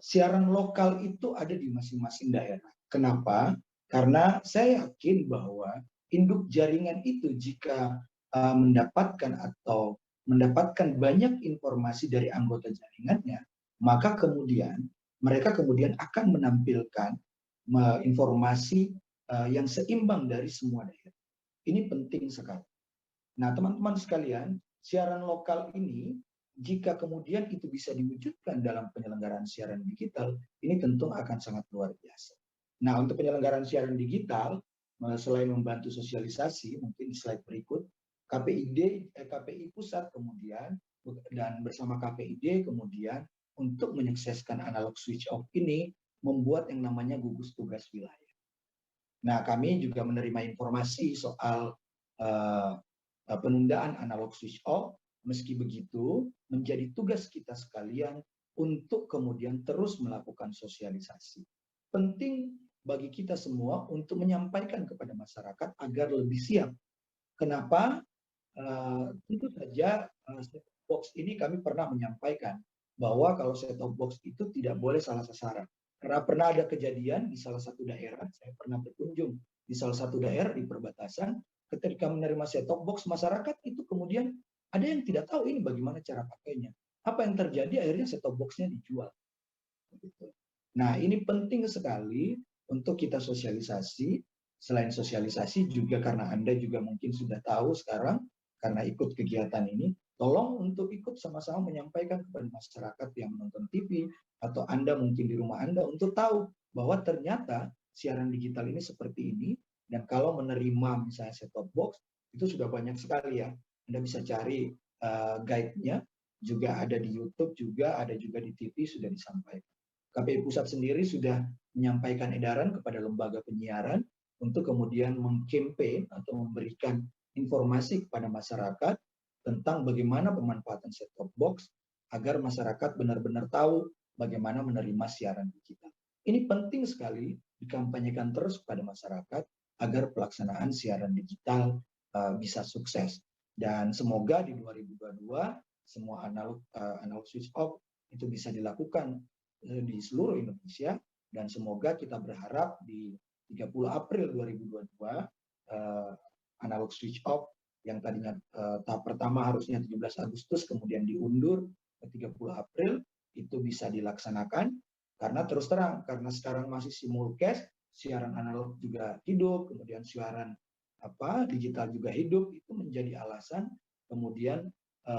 siaran lokal itu ada di masing-masing daerah. Kenapa? Karena saya yakin bahwa induk jaringan itu jika mendapatkan banyak informasi dari anggota jaringannya, maka kemudian mereka akan menampilkan informasi yang seimbang dari semua daerah. Ini penting sekali. Nah, teman-teman sekalian, siaran lokal ini jika kemudian itu bisa diwujudkan dalam penyelenggaraan siaran digital, ini tentu akan sangat luar biasa. Nah, untuk penyelenggaraan siaran digital, selain membantu sosialisasi, mungkin di slide berikut, KPI pusat kemudian dan bersama KPID kemudian untuk menyukseskan analog switch off ini membuat yang namanya gugus tugas wilayah. Nah, kami juga menerima informasi soal penundaan analog switch off. Meski begitu, menjadi tugas kita sekalian untuk kemudian terus melakukan sosialisasi. Penting bagi kita semua untuk menyampaikan kepada masyarakat agar lebih siap. Kenapa? Tentu saja set-top box ini kami pernah menyampaikan bahwa kalau set-top box itu tidak boleh salah sasaran. Karena pernah ada kejadian di salah satu daerah, saya pernah berkunjung di salah satu daerah di perbatasan, ketika menerima set-top box, masyarakat itu kemudian ada yang tidak tahu ini bagaimana cara pakainya. Apa yang terjadi? Akhirnya set-top box-nya dijual. Nah, ini penting sekali untuk kita sosialisasi. Selain sosialisasi juga karena Anda juga mungkin sudah tahu sekarang, karena ikut kegiatan ini, tolong untuk ikut sama-sama menyampaikan kepada masyarakat yang menonton TV, atau Anda mungkin di rumah Anda untuk tahu bahwa ternyata siaran digital ini seperti ini, dan kalau menerima misalnya set-top box, itu sudah banyak sekali ya. Anda bisa cari guide-nya, juga ada di YouTube, juga ada juga di TV sudah disampaikan. KPI Pusat sendiri sudah menyampaikan edaran kepada lembaga penyiaran untuk kemudian mengkampen atau memberikan informasi kepada masyarakat tentang bagaimana pemanfaatan set-top box agar masyarakat benar-benar tahu bagaimana menerima siaran digital. Ini penting sekali dikampanyekan terus kepada masyarakat agar pelaksanaan siaran digital bisa sukses. Dan semoga di 2022 semua analog switch off itu bisa dilakukan di seluruh Indonesia, dan semoga kita berharap di 30 April 2022 analog switch off yang tadinya tahap pertama harusnya 17 Agustus kemudian diundur ke 30 April itu bisa dilaksanakan, karena terus terang karena sekarang masih simulcast, siaran analog juga hidup, kemudian siaran digital juga hidup, itu menjadi alasan kemudian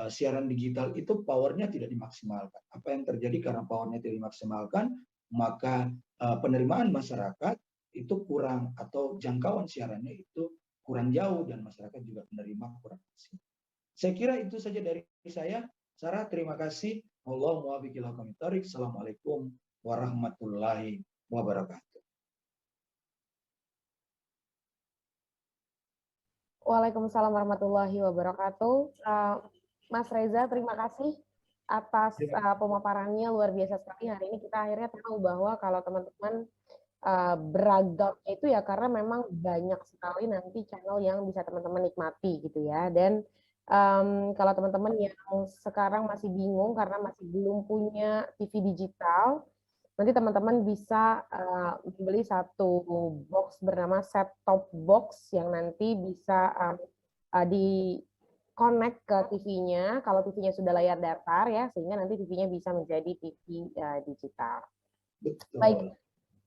siaran digital itu powernya tidak dimaksimalkan. Apa yang terjadi karena powernya tidak dimaksimalkan, maka penerimaan masyarakat itu kurang, atau jangkauan siarannya itu kurang jauh, dan masyarakat juga menerima kurang maksimal. Saya kira itu saja dari saya. Sarah, terima kasih. Allahumma muwaffiq ila aqwamit thoriq. Assalamualaikum warahmatullahi wabarakatuh. Waalaikumsalam warahmatullahi wabarakatuh. Mas Reza, terima kasih atas pemaparannya, luar biasa sekali. Hari ini kita akhirnya tahu bahwa kalau teman-teman beragam itu ya karena memang banyak sekali nanti channel yang bisa teman-teman nikmati gitu ya. Dan kalau teman-teman yang sekarang masih bingung karena masih belum punya TV digital, nanti teman-teman bisa membeli satu box bernama set-top box yang nanti bisa di connect ke TV-nya. Kalau TV-nya sudah layar datar ya, sehingga nanti TV-nya bisa menjadi TV digital. Betul. Baik,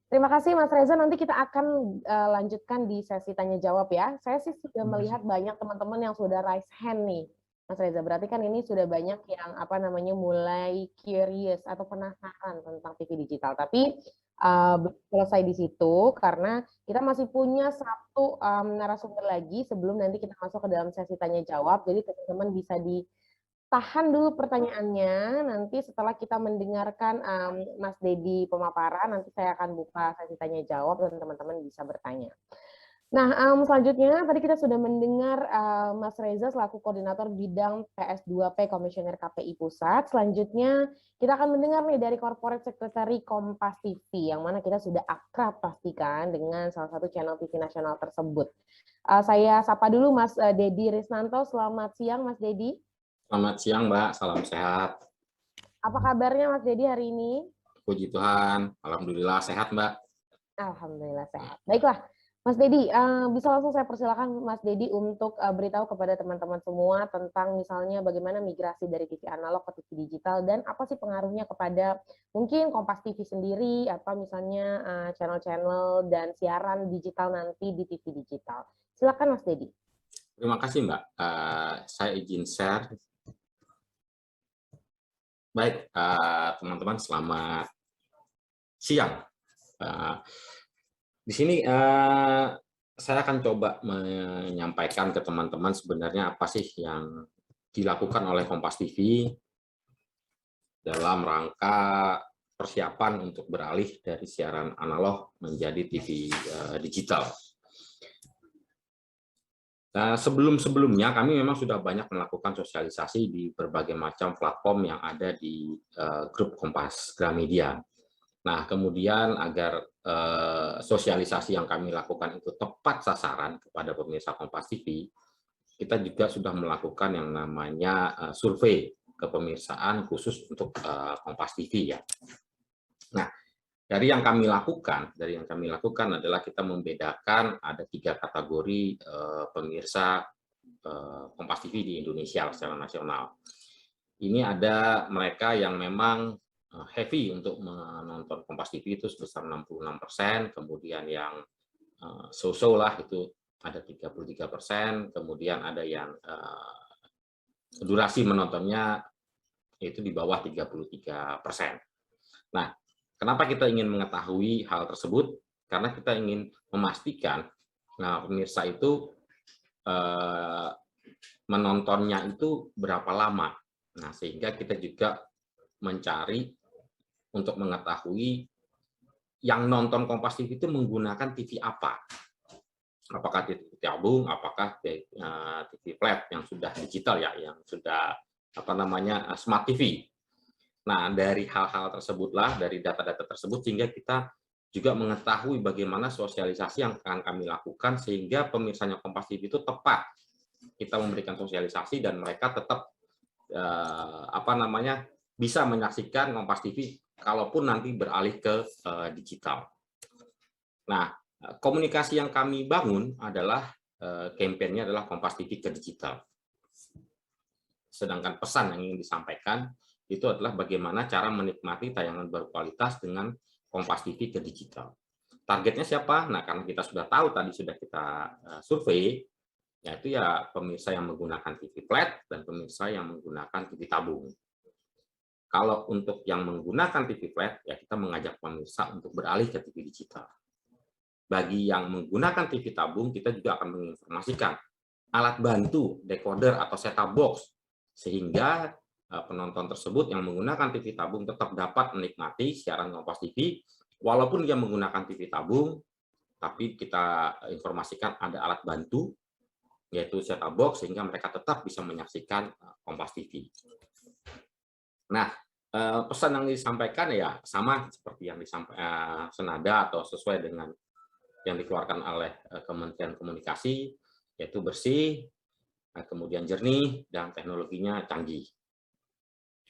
terima kasih Mas Reza. Nanti kita akan lanjutkan di sesi tanya jawab ya. Saya sih sudah melihat banyak teman-teman yang sudah raise hand nih, Mas Reza. Berarti kan ini sudah banyak yang mulai curious atau penasaran tentang TV digital. Tapi selesai di situ karena kita masih punya satu narasumber lagi sebelum nanti kita masuk ke dalam sesi tanya jawab. Jadi teman-teman bisa ditahan dulu pertanyaannya. Nanti setelah kita mendengarkan Mas Dedi pemaparan, nanti saya akan buka sesi tanya jawab dan teman-teman bisa bertanya. Nah, selanjutnya tadi kita sudah mendengar Mas Reza selaku koordinator bidang PS2P Komisioner KPI Pusat. Selanjutnya kita akan mendengar nih dari Corporate Secretary Kompas TV, yang mana kita sudah akrab pastikan dengan salah satu channel TV nasional tersebut. Saya sapa dulu Mas Dedi Risnanto. Selamat siang Mas Dedi. Selamat siang Mbak, salam sehat. Apa kabarnya Mas Dedi hari ini? Puji Tuhan, alhamdulillah sehat Mbak. Alhamdulillah sehat. Baiklah. Mas Dedi, bisa langsung saya persilakan Mas Dedi untuk beritahu kepada teman-teman semua tentang misalnya bagaimana migrasi dari TV analog ke TV digital dan apa sih pengaruhnya kepada mungkin Kompas TV sendiri atau misalnya channel-channel dan siaran digital nanti di TV digital. Silakan Mas Dedi. Terima kasih Mbak, saya izin share. Baik, teman-teman selamat siang. Di sini saya akan coba menyampaikan ke teman-teman sebenarnya apa sih yang dilakukan oleh Kompas TV dalam rangka persiapan untuk beralih dari siaran analog menjadi TV digital. Nah, sebelum-sebelumnya kami memang sudah banyak melakukan sosialisasi di berbagai macam platform yang ada di grup Kompas Gramedia. Nah, kemudian agar sosialisasi yang kami lakukan itu tepat sasaran kepada pemirsa Kompas TV, kita juga sudah melakukan yang namanya survei kepemirsaan khusus untuk Kompas TV ya. Nah, dari yang kami lakukan adalah kita membedakan ada 3 kategori pemirsa Kompas TV di Indonesia secara nasional. Ini ada mereka yang memang heavy untuk menonton Kompas TV itu sebesar 66%, kemudian yang so-so lah itu ada 33%, kemudian ada yang durasi menontonnya itu di bawah 33%. Nah, kenapa kita ingin mengetahui hal tersebut? Karena kita ingin memastikan pemirsa itu menontonnya itu berapa lama. Nah, sehingga kita juga mencari untuk mengetahui yang nonton Kompas TV itu menggunakan TV apa. Apakah TV tabung, apakah TV flat yang sudah digital ya, yang sudah smart TV. Nah, dari hal-hal tersebutlah, dari data-data tersebut, sehingga kita juga mengetahui bagaimana sosialisasi yang akan kami lakukan sehingga pemirsanya Kompas TV itu tepat. Kita memberikan sosialisasi dan mereka tetap bisa menyaksikan Kompas TV kalaupun nanti beralih ke digital. Nah, komunikasi yang kami bangun adalah kampanye adalah Kompas TV ke digital. Sedangkan pesan yang ingin disampaikan itu adalah bagaimana cara menikmati tayangan berkualitas dengan Kompas TV ke digital. Targetnya siapa? Nah, karena kita sudah tahu tadi sudah kita survei, yaitu ya pemirsa yang menggunakan TV flat dan pemirsa yang menggunakan TV tabung. Kalau untuk yang menggunakan TV flat, ya kita mengajak pemirsa untuk beralih ke TV digital. Bagi yang menggunakan TV tabung, kita juga akan menginformasikan alat bantu, decoder atau set-top box, sehingga penonton tersebut yang menggunakan TV tabung tetap dapat menikmati siaran Kompas TV, walaupun dia menggunakan TV tabung, tapi kita informasikan ada alat bantu, yaitu set-top box, sehingga mereka tetap bisa menyaksikan Kompas TV. Nah, pesan yang disampaikan ya sama seperti yang disampaikan senada atau sesuai dengan yang dikeluarkan oleh Kementerian Komunikasi, yaitu bersih, kemudian jernih, dan teknologinya canggih.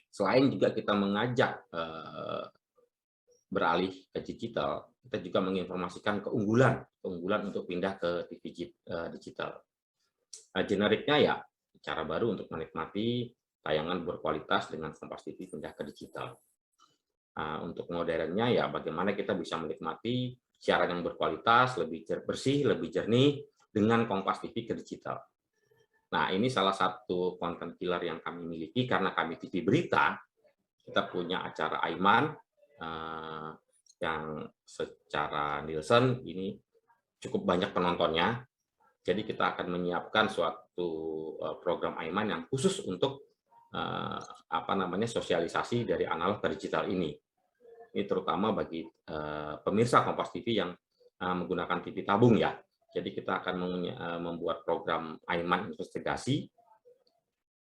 Selain juga kita mengajak beralih ke digital, kita juga menginformasikan keunggulan untuk pindah ke TV digital. Generiknya ya cara baru untuk menikmati tayangan berkualitas dengan Kompas TV pindah ke digital. Untuk modernnya ya bagaimana kita bisa menikmati siaran yang berkualitas, lebih bersih, lebih jernih dengan Kompas TV ke digital. Nah, ini salah satu konten killer yang kami miliki karena kami TV Berita, kita punya acara Aiman yang secara Nielsen ini cukup banyak penontonnya. Jadi kita akan menyiapkan suatu program Aiman yang khusus untuk sosialisasi dari analog ke digital ini. Ini terutama bagi pemirsa Kompas TV yang menggunakan TV tabung ya. Jadi kita akan membuat program Aiman investigasi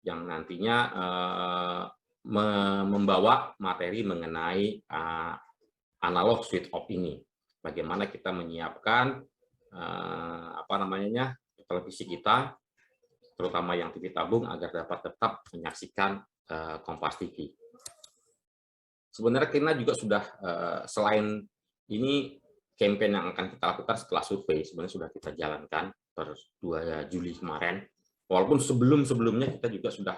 yang nantinya membawa materi mengenai analog switch off ini. Bagaimana kita menyiapkan televisi kita, terutama yang TV tabung, agar dapat tetap menyaksikan Kompas TV. Sebenarnya kita juga sudah selain ini campaign yang akan kita lakukan setelah survei sebenarnya sudah kita jalankan per 2 Juli kemarin. Walaupun sebelumnya kita juga sudah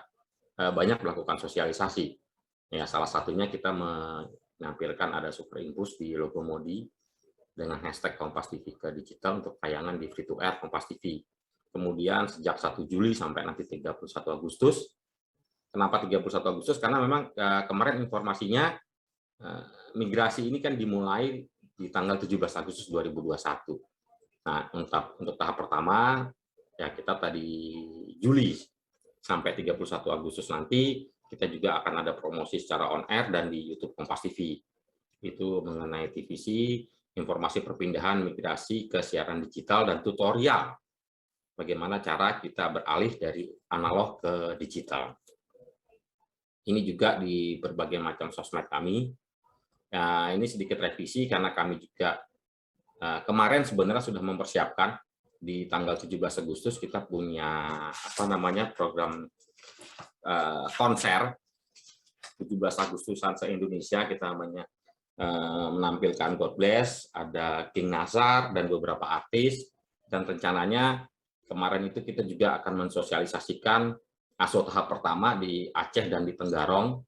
banyak melakukan sosialisasi. Ya, salah satunya kita menampilkan ada super infus di logo Modi dengan hashtag Kompas TV ke digital untuk tayangan di free to air Kompas TV. Kemudian sejak 1 Juli sampai nanti 31 Agustus. Kenapa 31 Agustus? Karena memang kemarin informasinya migrasi ini kan dimulai di tanggal 17 Agustus 2021. Nah, untuk tahap pertama, ya kita tadi Juli sampai 31 Agustus nanti, kita juga akan ada promosi secara on air dan di YouTube Kompas TV. Itu mengenai TVC, informasi perpindahan migrasi ke siaran digital dan tutorial bagaimana cara kita beralih dari analog ke digital. Ini juga di berbagai macam sosmed kami. Nah, ini sedikit revisi karena kami juga kemarin sebenarnya sudah mempersiapkan di tanggal 17 Agustus kita punya program konser 17 Agustusan se-Indonesia. Kita menampilkan God Bless, ada King Nazar dan beberapa artis, dan rencananya kemarin itu kita juga akan mensosialisasikan ASO tahap pertama di Aceh dan di Tenggarong.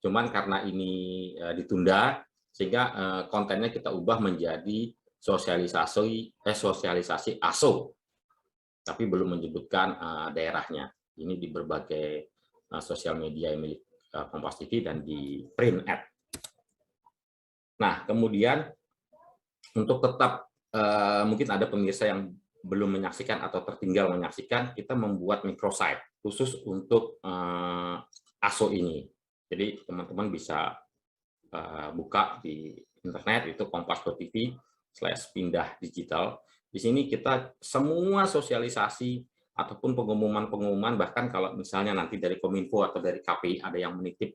Cuman karena ini ditunda, sehingga kontennya kita ubah menjadi sosialisasi ASO, tapi belum menyebutkan daerahnya. Ini di berbagai sosial media milik Kompas TV dan di print ad. Nah, kemudian untuk tetap mungkin ada pemirsa yang belum menyaksikan atau tertinggal menyaksikan, kita membuat microsite khusus untuk ASO ini. Jadi teman-teman bisa buka di internet, itu kompas.tv/pindah digital. Di sini kita semua sosialisasi ataupun pengumuman-pengumuman, bahkan kalau misalnya nanti dari Kominfo atau dari KPI ada yang menitip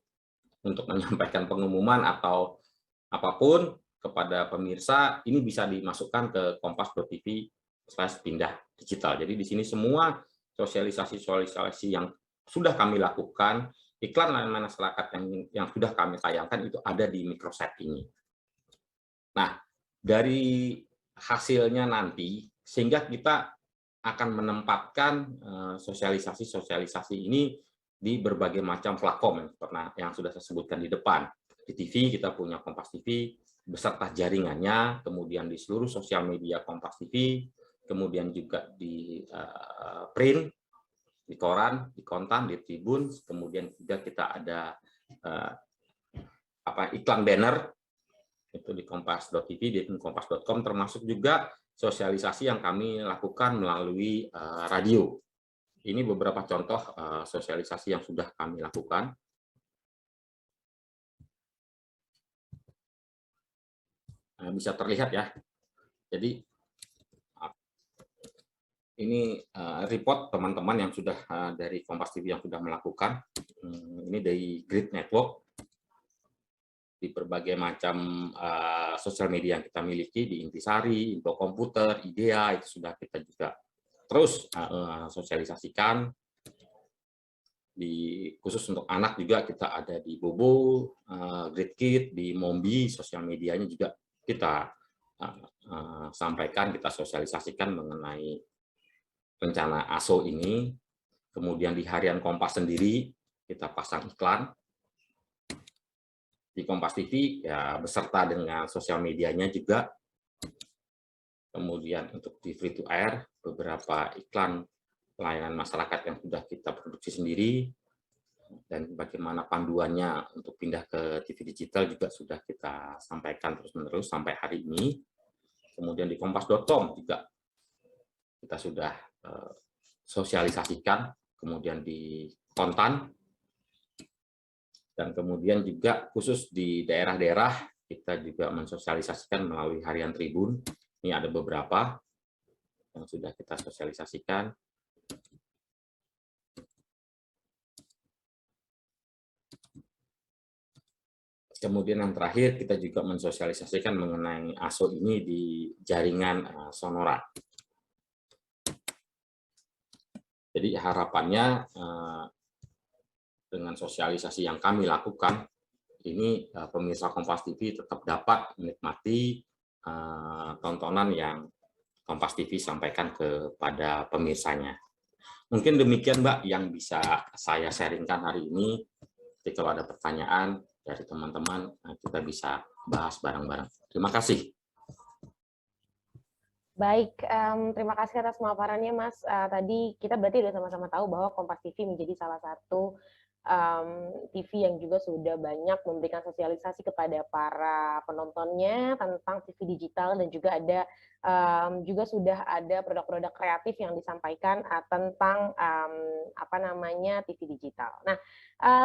untuk menyampaikan pengumuman atau apapun kepada pemirsa, ini bisa dimasukkan ke kompas.tv/pindah digital. Jadi di sini semua sosialisasi yang sudah kami lakukan, iklan layanan masyarakat yang sudah kami tayangkan itu ada di microsite ini. Nah, dari hasilnya nanti, sehingga kita akan menempatkan sosialisasi ini di berbagai macam platform yang sudah saya sebutkan di depan. Di TV kita punya Kompas TV beserta jaringannya, kemudian di seluruh sosial media Kompas TV, kemudian juga di print, di koran, di kontan, di tribun, kemudian juga kita ada iklan banner itu di kompas.tv, di kompas.com, termasuk juga sosialisasi yang kami lakukan melalui radio. Ini beberapa contoh sosialisasi yang sudah kami lakukan. Bisa terlihat ya. Jadi ini report teman-teman yang sudah dari Kompas TV yang sudah melakukan. Ini dari Grid Network di berbagai macam sosial media yang kita miliki, di Intisari, Info Komputer, IDEA, itu sudah kita juga terus sosialisasikan. Khusus untuk anak juga kita ada di Bobo, Grid Kid, di Mombi, sosial medianya juga kita sampaikan, kita sosialisasikan mengenai rencana ASO ini. Kemudian di harian Kompas sendiri kita pasang iklan di Kompas TV ya beserta dengan sosial medianya juga. Kemudian untuk di free to air beberapa iklan layanan masyarakat yang sudah kita produksi sendiri. dan bagaimana panduannya untuk pindah ke TV digital juga sudah kita sampaikan terus-menerus sampai hari ini. Kemudian di kompas.com juga kita sudah sosialisasikan, kemudian di Kontan, dan kemudian juga khusus di daerah-daerah kita juga mensosialisasikan melalui Harian Tribun. Ini ada beberapa yang sudah kita sosialisasikan. Kemudian yang terakhir, kita juga mensosialisasikan mengenai ASO ini di jaringan Sonora. Jadi harapannya dengan sosialisasi yang kami lakukan, ini pemirsa Kompas TV tetap dapat menikmati tontonan yang Kompas TV sampaikan kepada pemirsanya. Mungkin demikian Mbak yang bisa saya sharingkan hari ini. Jadi kalau ada pertanyaan dari teman-teman, kita bisa bahas bareng-bareng. Terima kasih. Baik, terima kasih atas pemaparannya Mas. Tadi kita berarti sudah sama-sama tahu bahwa Kompas TV menjadi salah satu TV yang juga sudah banyak memberikan sosialisasi kepada para penontonnya tentang TV digital, dan juga ada juga sudah ada produk-produk kreatif yang disampaikan tentang apa namanya TV digital. Nah,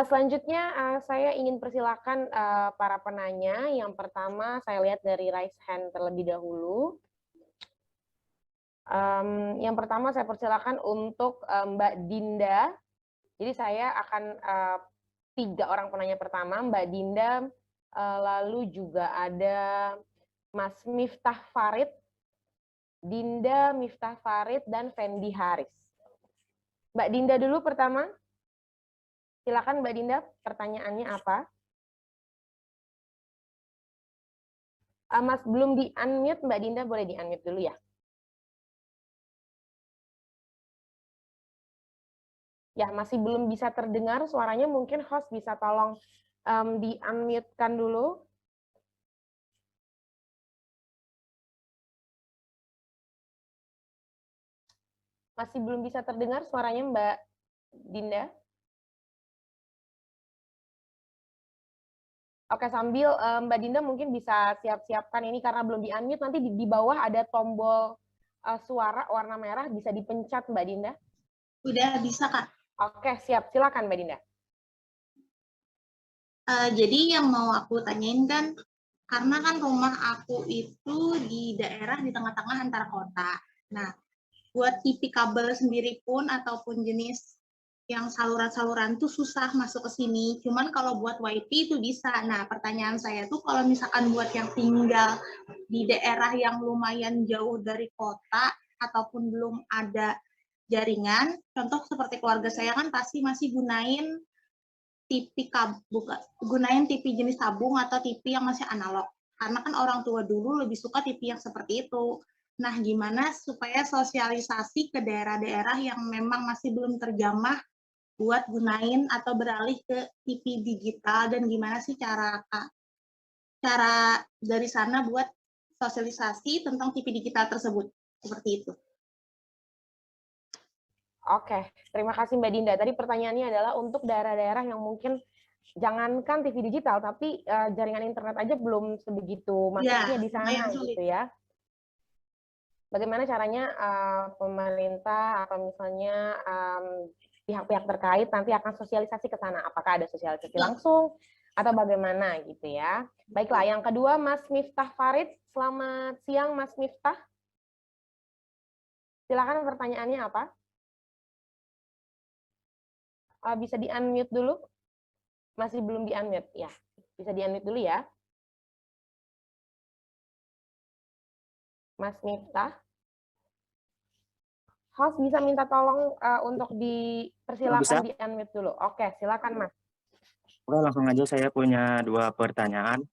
selanjutnya saya ingin persilakan para penanya. Yang pertama saya lihat dari raise hand terlebih dahulu. Yang pertama saya persilakan untuk Mbak Dinda. Jadi saya akan 3 orang penanya pertama, Mbak Dinda, lalu juga ada Mas Miftah Farid, Dinda, Miftah Farid, dan Fendi Haris. Mbak Dinda dulu pertama. Silakan Mbak Dinda, pertanyaannya apa? Mas belum di-unmute, Mbak Dinda boleh di-unmute dulu ya. Ya, masih belum bisa terdengar suaranya, mungkin host bisa tolong di-unmute-kan dulu. Masih belum bisa terdengar suaranya Mbak Dinda. Oke, sambil Mbak Dinda mungkin bisa siap-siapkan ini karena belum di-unmute, nanti di bawah ada tombol suara warna merah, bisa dipencet Mbak Dinda. Udah bisa, Kak. Oke, siap. Silakan Mbak Dinda. Jadi yang mau aku tanyain kan, karena kan rumah aku itu di daerah di tengah-tengah antara kota. Nah, buat TV kabel sendiri pun ataupun jenis yang saluran-saluran tuh susah masuk ke sini. Cuman kalau buat WiFi itu bisa. Nah, pertanyaan saya tuh kalau misalkan buat yang tinggal di daerah yang lumayan jauh dari kota ataupun belum ada jaringan, contoh seperti keluarga saya kan pasti masih gunain TV jenis tabung atau TV yang masih analog. Karena kan orang tua dulu lebih suka TV yang seperti itu. Nah, gimana supaya sosialisasi ke daerah-daerah yang memang masih belum terjamah buat gunain atau beralih ke TV digital, dan gimana sih cara dari sana buat sosialisasi tentang TV digital tersebut, seperti itu. Oke, terima kasih Mbak Dinda. Tadi pertanyaannya adalah untuk daerah-daerah yang mungkin jangankan TV digital, tapi jaringan internet aja belum sebegitu masuknya di sana gitu ya. Bagaimana caranya pemerintah atau misalnya pihak-pihak terkait nanti akan sosialisasi ke sana? Apakah ada sosialisasi langsung atau bagaimana gitu ya? Baiklah, yang kedua Mas Miftah Farid. Selamat siang Mas Miftah. Silakan pertanyaannya apa? Bisa di-unmute dulu? Masih belum di-unmute? Ya, bisa di-unmute dulu ya. Mas Miftah. Host bisa minta tolong untuk dipersilakan di-unmute dulu. Oke, silakan Mas. Oke, langsung aja, saya punya 2 pertanyaan.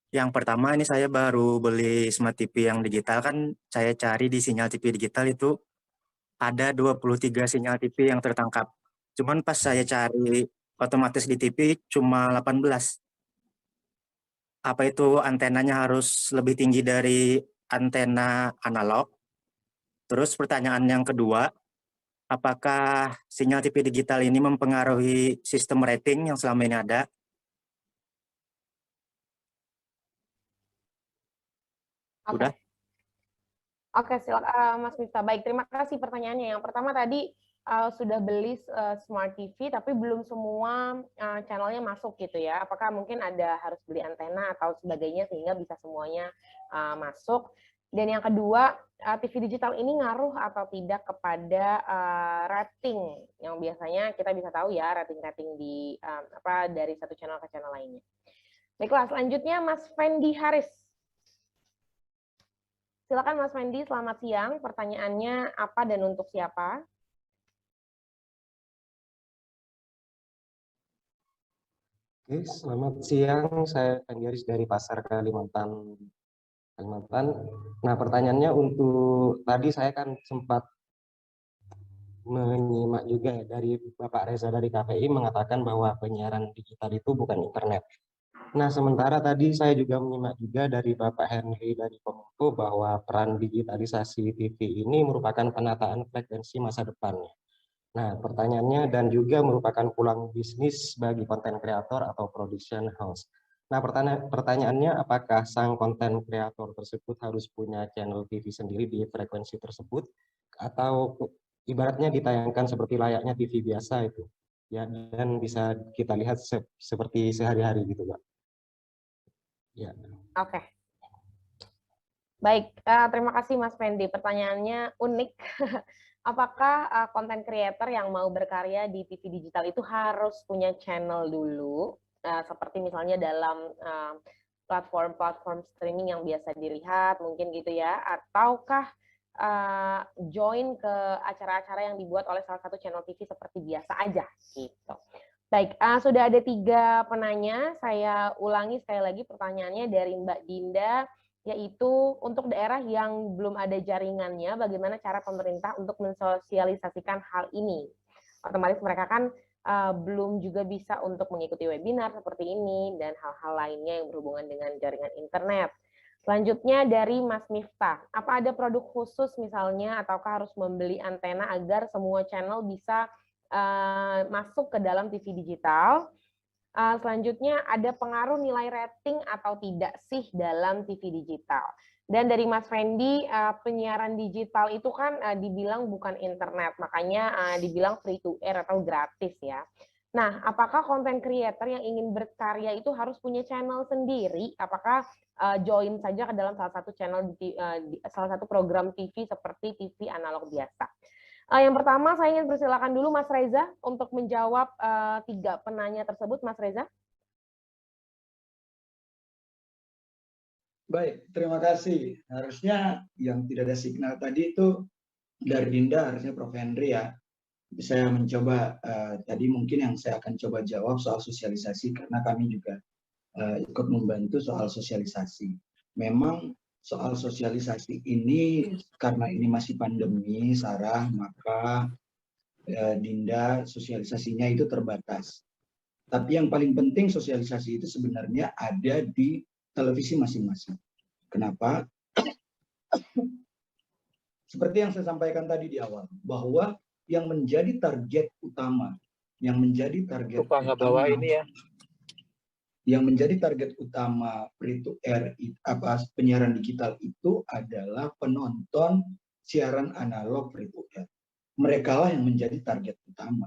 Yang pertama, ini saya baru beli Smart TV yang digital, kan saya cari di sinyal TV digital itu ada 23 sinyal TV yang tertangkap. Cuman pas saya cari otomatis di TV cuma 18. Apa itu antenanya harus lebih tinggi dari antena analog? Terus pertanyaan yang kedua, apakah sinyal TV digital ini mempengaruhi sistem rating yang selama ini ada? Oke. Udah? Oke, silakan Mas Miftah. Baik, terima kasih pertanyaannya. Yang pertama tadi sudah beli Smart TV, tapi belum semua channelnya masuk gitu ya. Apakah mungkin ada harus beli antena atau sebagainya sehingga bisa semuanya masuk? Dan yang kedua, TV digital ini ngaruh atau tidak kepada rating yang biasanya kita bisa tahu ya rating-rating di dari satu channel ke channel lainnya. Baiklah, selanjutnya Mas Fendi Haris. Silakan Mas Fendi, selamat siang. Pertanyaannya apa dan untuk siapa? Oke, selamat siang. Saya Fendi Haris dari Pasar Kalimantan. Nah, pertanyaannya untuk tadi saya kan sempat menyimak juga ya dari Bapak Reza dari KPI mengatakan bahwa penyiaran digital itu bukan internet. Nah, sementara tadi saya juga menyimak juga dari Bapak Henry dari Kominfo bahwa peran digitalisasi TV ini merupakan penataan frekuensi masa depannya. Nah, pertanyaannya dan juga merupakan pulang bisnis bagi konten kreator atau production house. Nah, pertanyaannya apakah sang konten kreator tersebut harus punya channel TV sendiri di frekuensi tersebut atau ibaratnya ditayangkan seperti layaknya TV biasa itu? Ya, dan bisa kita lihat seperti sehari-hari gitu, Pak. Ya. Oke. Baik, terima kasih Mas Fendi. Pertanyaannya unik. Apakah konten creator yang mau berkarya di TV digital itu harus punya channel dulu, seperti misalnya dalam platform-platform streaming yang biasa dilihat, mungkin gitu ya, ataukah join ke acara-acara yang dibuat oleh salah satu channel TV seperti biasa aja, gitu. Baik, sudah ada 3 penanya. Saya ulangi sekali lagi pertanyaannya dari Mbak Dinda, yaitu untuk daerah yang belum ada jaringannya, bagaimana cara pemerintah untuk mensosialisasikan hal ini? Otomatis mereka kan belum juga bisa untuk mengikuti webinar seperti ini dan hal-hal lainnya yang berhubungan dengan jaringan internet. Selanjutnya dari Mas Miftah, apa ada produk khusus misalnya ataukah harus membeli antena agar semua channel bisa masuk ke dalam TV digital? Selanjutnya ada pengaruh nilai rating atau tidak sih dalam TV digital? Dan dari Mas Fendi, penyiaran digital itu kan dibilang bukan internet, makanya dibilang free to air atau gratis ya. Nah, apakah konten creator yang ingin berkarya itu harus punya channel sendiri? Apakah join saja ke dalam salah satu channel salah satu program TV seperti TV analog biasa? Yang pertama, saya ingin persilakan dulu Mas Reza untuk menjawab 3 penanya tersebut, Mas Reza. Baik, terima kasih. Harusnya yang tidak ada signal tadi itu dari Dinda, harusnya Prof. Henry ya. Saya mencoba, tadi mungkin yang saya akan coba jawab soal sosialisasi, karena kami juga ikut membantu soal sosialisasi. Memang soal sosialisasi ini, karena ini masih pandemi, Sarah, maka Dinda sosialisasinya itu terbatas. Tapi yang paling penting sosialisasi itu sebenarnya ada di televisi masing-masing. Kenapa? Seperti yang saya sampaikan tadi di awal, bahwa yang menjadi target utama, yang menjadi target utama free to air penyiaran digital itu adalah penonton siaran analog free to air. Mereka lah yang menjadi target utama.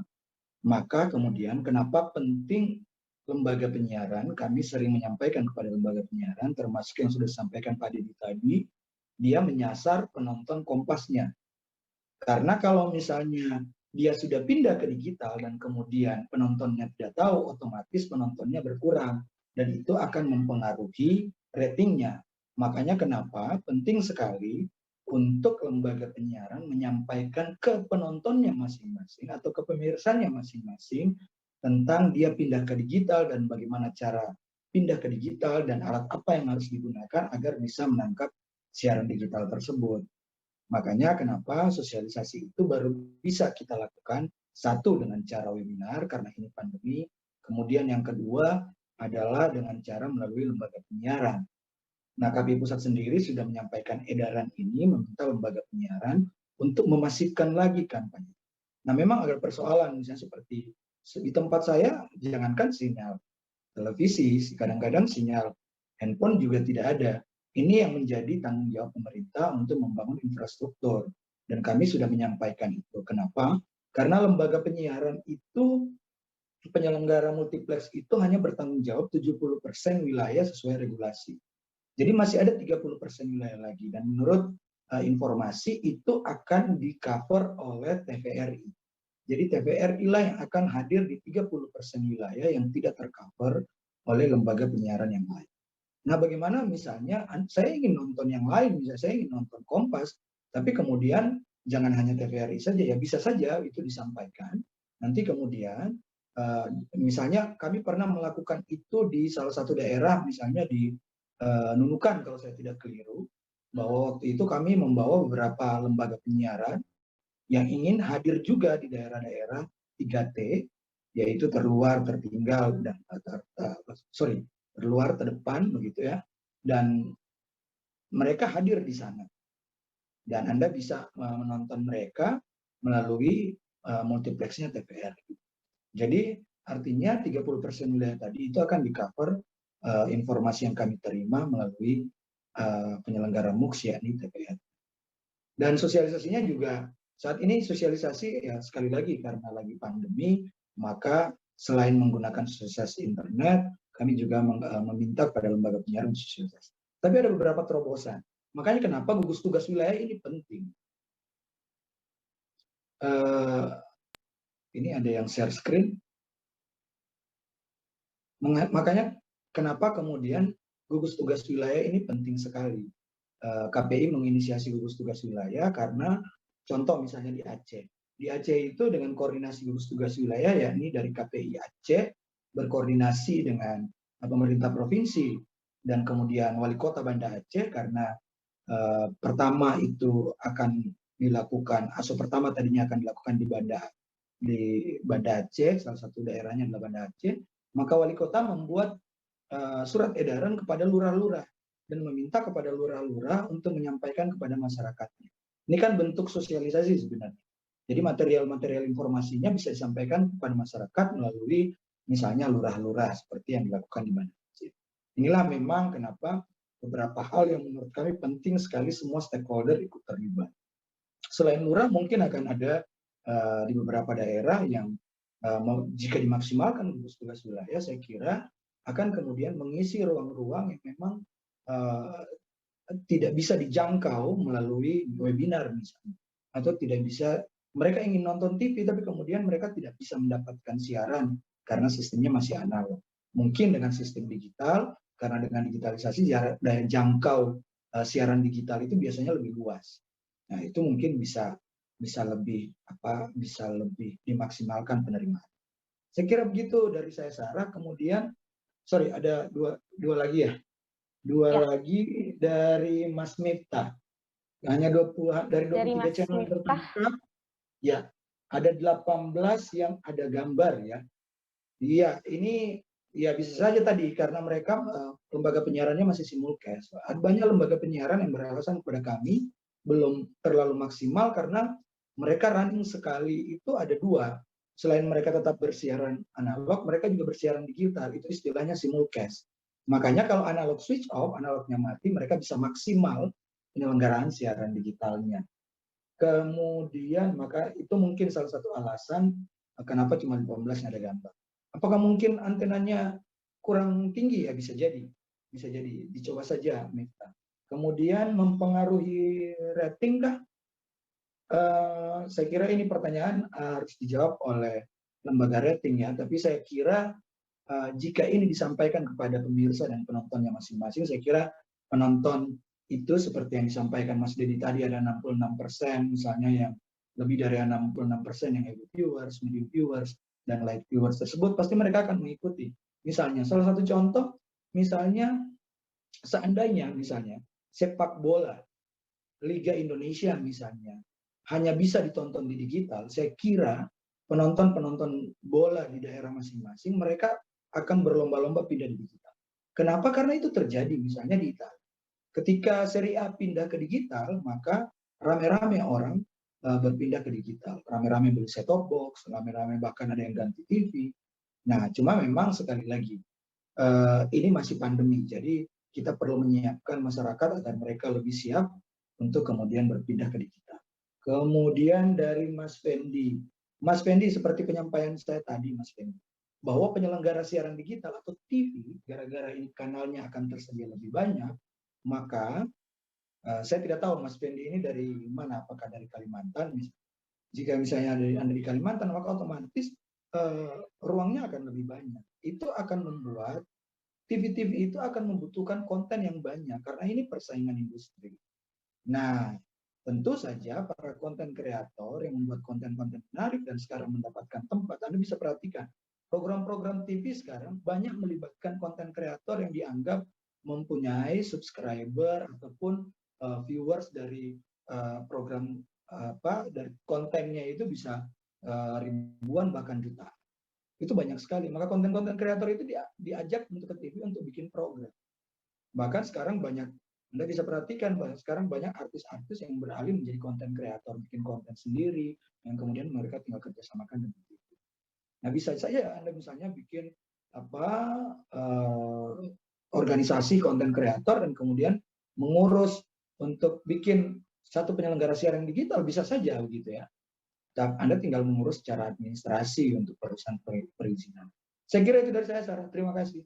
Maka kemudian kenapa penting lembaga penyiaran, kami sering menyampaikan kepada lembaga penyiaran, termasuk yang sudah disampaikan Pak Dedi tadi, dia menyasar penonton Kompasnya. Karena kalau misalnya dia sudah pindah ke digital dan kemudian penontonnya tidak tahu, otomatis penontonnya berkurang. Dan itu akan mempengaruhi ratingnya. Makanya kenapa penting sekali untuk lembaga penyiaran menyampaikan ke penontonnya masing-masing atau ke pemirsanya masing-masing tentang dia pindah ke digital dan bagaimana cara pindah ke digital dan alat apa yang harus digunakan agar bisa menangkap siaran digital tersebut. Makanya kenapa sosialisasi itu baru bisa kita lakukan, satu dengan cara webinar karena ini pandemi, kemudian yang kedua adalah dengan cara melalui lembaga penyiaran. Nah, KPI Pusat sendiri sudah menyampaikan edaran ini meminta lembaga penyiaran untuk memasifkan lagi kampanye. Nah, memang ada persoalan, misalnya seperti di tempat saya, jangankan sinyal televisi, kadang-kadang sinyal handphone juga tidak ada. Ini yang menjadi tanggung jawab pemerintah untuk membangun infrastruktur. Dan kami sudah menyampaikan itu. Kenapa? Karena lembaga penyiaran itu, penyelenggara multiplex itu hanya bertanggung jawab 70% wilayah sesuai regulasi. Jadi masih ada 30% wilayah lagi. Dan menurut informasi itu akan di-cover oleh TVRI. Jadi TVRI lah yang akan hadir di 30% wilayah yang tidak tercover oleh lembaga penyiaran yang lain. Nah, bagaimana misalnya saya ingin nonton yang lain, misalnya saya ingin nonton Kompas, tapi kemudian jangan hanya TVRI saja, ya bisa saja itu disampaikan. Nanti kemudian, misalnya kami pernah melakukan itu di salah satu daerah, misalnya di Nunukan kalau saya tidak keliru, bahwa waktu itu kami membawa beberapa lembaga penyiaran yang ingin hadir juga di daerah-daerah 3T, yaitu terluar, tertinggal, dan terluar, terdepan, begitu ya. Dan mereka hadir di sana. Dan Anda bisa menonton mereka melalui multiplexnya TVR. Jadi artinya 30% wilayah tadi itu akan di-cover informasi yang kami terima melalui penyelenggara MUX, yakni TVR. Dan sosialisasinya juga saat ini sosialisasi ya sekali lagi karena lagi pandemi, maka selain menggunakan sosialisasi internet, kami juga meminta pada lembaga penyiaran sosialisasi. Tapi ada beberapa terobosan. Makanya kenapa gugus tugas wilayah ini penting. Ini ada yang share screen. Makanya kenapa kemudian gugus tugas wilayah ini penting sekali. KPI menginisiasi gugus tugas wilayah karena contoh misalnya di Aceh. Di Aceh itu dengan koordinasi gugus tugas wilayah, yakni dari KPI Aceh berkoordinasi dengan pemerintah provinsi dan kemudian wali kota Banda Aceh, karena pertama itu akan dilakukan, pertama tadinya akan dilakukan di Banda Aceh, salah satu daerahnya adalah Banda Aceh, maka wali kota membuat surat edaran kepada lurah-lurah dan meminta kepada lurah-lurah untuk menyampaikan kepada masyarakatnya. Ini kan bentuk sosialisasi sebenarnya. Jadi material-material informasinya bisa disampaikan kepada masyarakat melalui misalnya lurah-lurah seperti yang dilakukan di Banda Aceh. Inilah memang kenapa beberapa hal yang menurut kami penting sekali semua stakeholder ikut terlibat. Selain lurah mungkin akan ada di beberapa daerah yang jika dimaksimalkan gugus tugas wilayah, saya kira akan kemudian mengisi ruang-ruang yang memang tidak bisa dijangkau melalui webinar misalnya, atau tidak bisa, mereka ingin nonton TV tapi kemudian mereka tidak bisa mendapatkan siaran karena sistemnya masih analog. Mungkin dengan sistem digital, karena dengan digitalisasi daya jangkau siaran digital itu biasanya lebih luas. Nah, itu mungkin bisa lebih dimaksimalkan penerimaan. Saya kira begitu dari saya, Sarah. Kemudian ada dua lagi ya. Lagi dari Mas Miftah. Hanya 20 dari 23 channel tertangkap. Ya, ada 18 yang ada gambar ya. Iya, ini ya bisa saja tadi karena mereka lembaga penyiarannya masih simulcast. Banyak lembaga penyiaran yang beralasan kepada kami belum terlalu maksimal karena mereka running sekali itu ada dua. Selain mereka tetap bersiaran analog, mereka juga bersiaran digital. Itu istilahnya simulcast. Makanya kalau analog switch off, analognya mati, mereka bisa maksimal penyelenggaraan siaran digitalnya. Kemudian maka itu mungkin salah satu alasan kenapa cuma 18 yang ada gambar. Apakah mungkin antenanya kurang tinggi? Ya bisa jadi. Bisa jadi. Dicoba saja, Miftah. Kemudian mempengaruhi rating kah? Saya kira ini pertanyaan harus dijawab oleh lembaga rating ya. Tapi saya kira jika ini disampaikan kepada pemirsa dan penontonnya masing-masing, saya kira penonton itu seperti yang disampaikan Mas Dedi tadi ada 66% misalnya yang lebih dari 66% yang heavy viewers, medium viewers, dan light viewers tersebut pasti mereka akan mengikuti. Misalnya salah satu contoh, misalnya seandainya misalnya sepak bola Liga Indonesia misalnya hanya bisa ditonton di digital, saya kira penonton-penonton bola di daerah masing-masing mereka akan berlomba-lomba pindah di digital. Kenapa? Karena itu terjadi misalnya di Italia. Ketika Serie A pindah ke digital, maka rame-rame orang berpindah ke digital. Rame-rame beli set-top box, rame-rame bahkan ada yang ganti TV. Nah, cuma memang sekali lagi, ini masih pandemi, jadi kita perlu menyiapkan masyarakat agar mereka lebih siap untuk kemudian berpindah ke digital. Kemudian dari Mas Fendi. Mas Fendi, seperti penyampaian saya tadi, Mas Fendi, bahwa penyelenggara siaran digital atau TV, gara-gara ini kanalnya akan tersedia lebih banyak, maka saya tidak tahu Mas Fendi ini dari mana, apakah dari Kalimantan. Jika misalnya Anda di Kalimantan, maka otomatis ruangnya akan lebih banyak. Itu akan membuat TV-TV itu akan membutuhkan konten yang banyak, karena ini persaingan industri. Nah, tentu saja para konten kreator yang membuat konten-konten menarik dan sekarang mendapatkan tempat, Anda bisa perhatikan, program-program TV sekarang banyak melibatkan konten kreator yang dianggap mempunyai subscriber ataupun viewers dari program dari kontennya itu bisa ribuan bahkan jutaan. Itu banyak sekali. Maka konten-konten kreator itu diajak untuk ke TV untuk bikin program. Bahkan sekarang banyak, Anda bisa perhatikan bahwa sekarang banyak artis-artis yang beralih menjadi konten kreator, bikin konten sendiri, yang kemudian mereka tinggal kerjasamakan dengan TV. Nah, bisa saja Anda misalnya bikin organisasi konten kreator dan kemudian mengurus untuk bikin satu penyelenggara siaran digital, bisa saja begitu ya. Anda tinggal mengurus secara administrasi untuk perusahaan perizinan. Saya kira itu dari saya, Sarah. Terima kasih.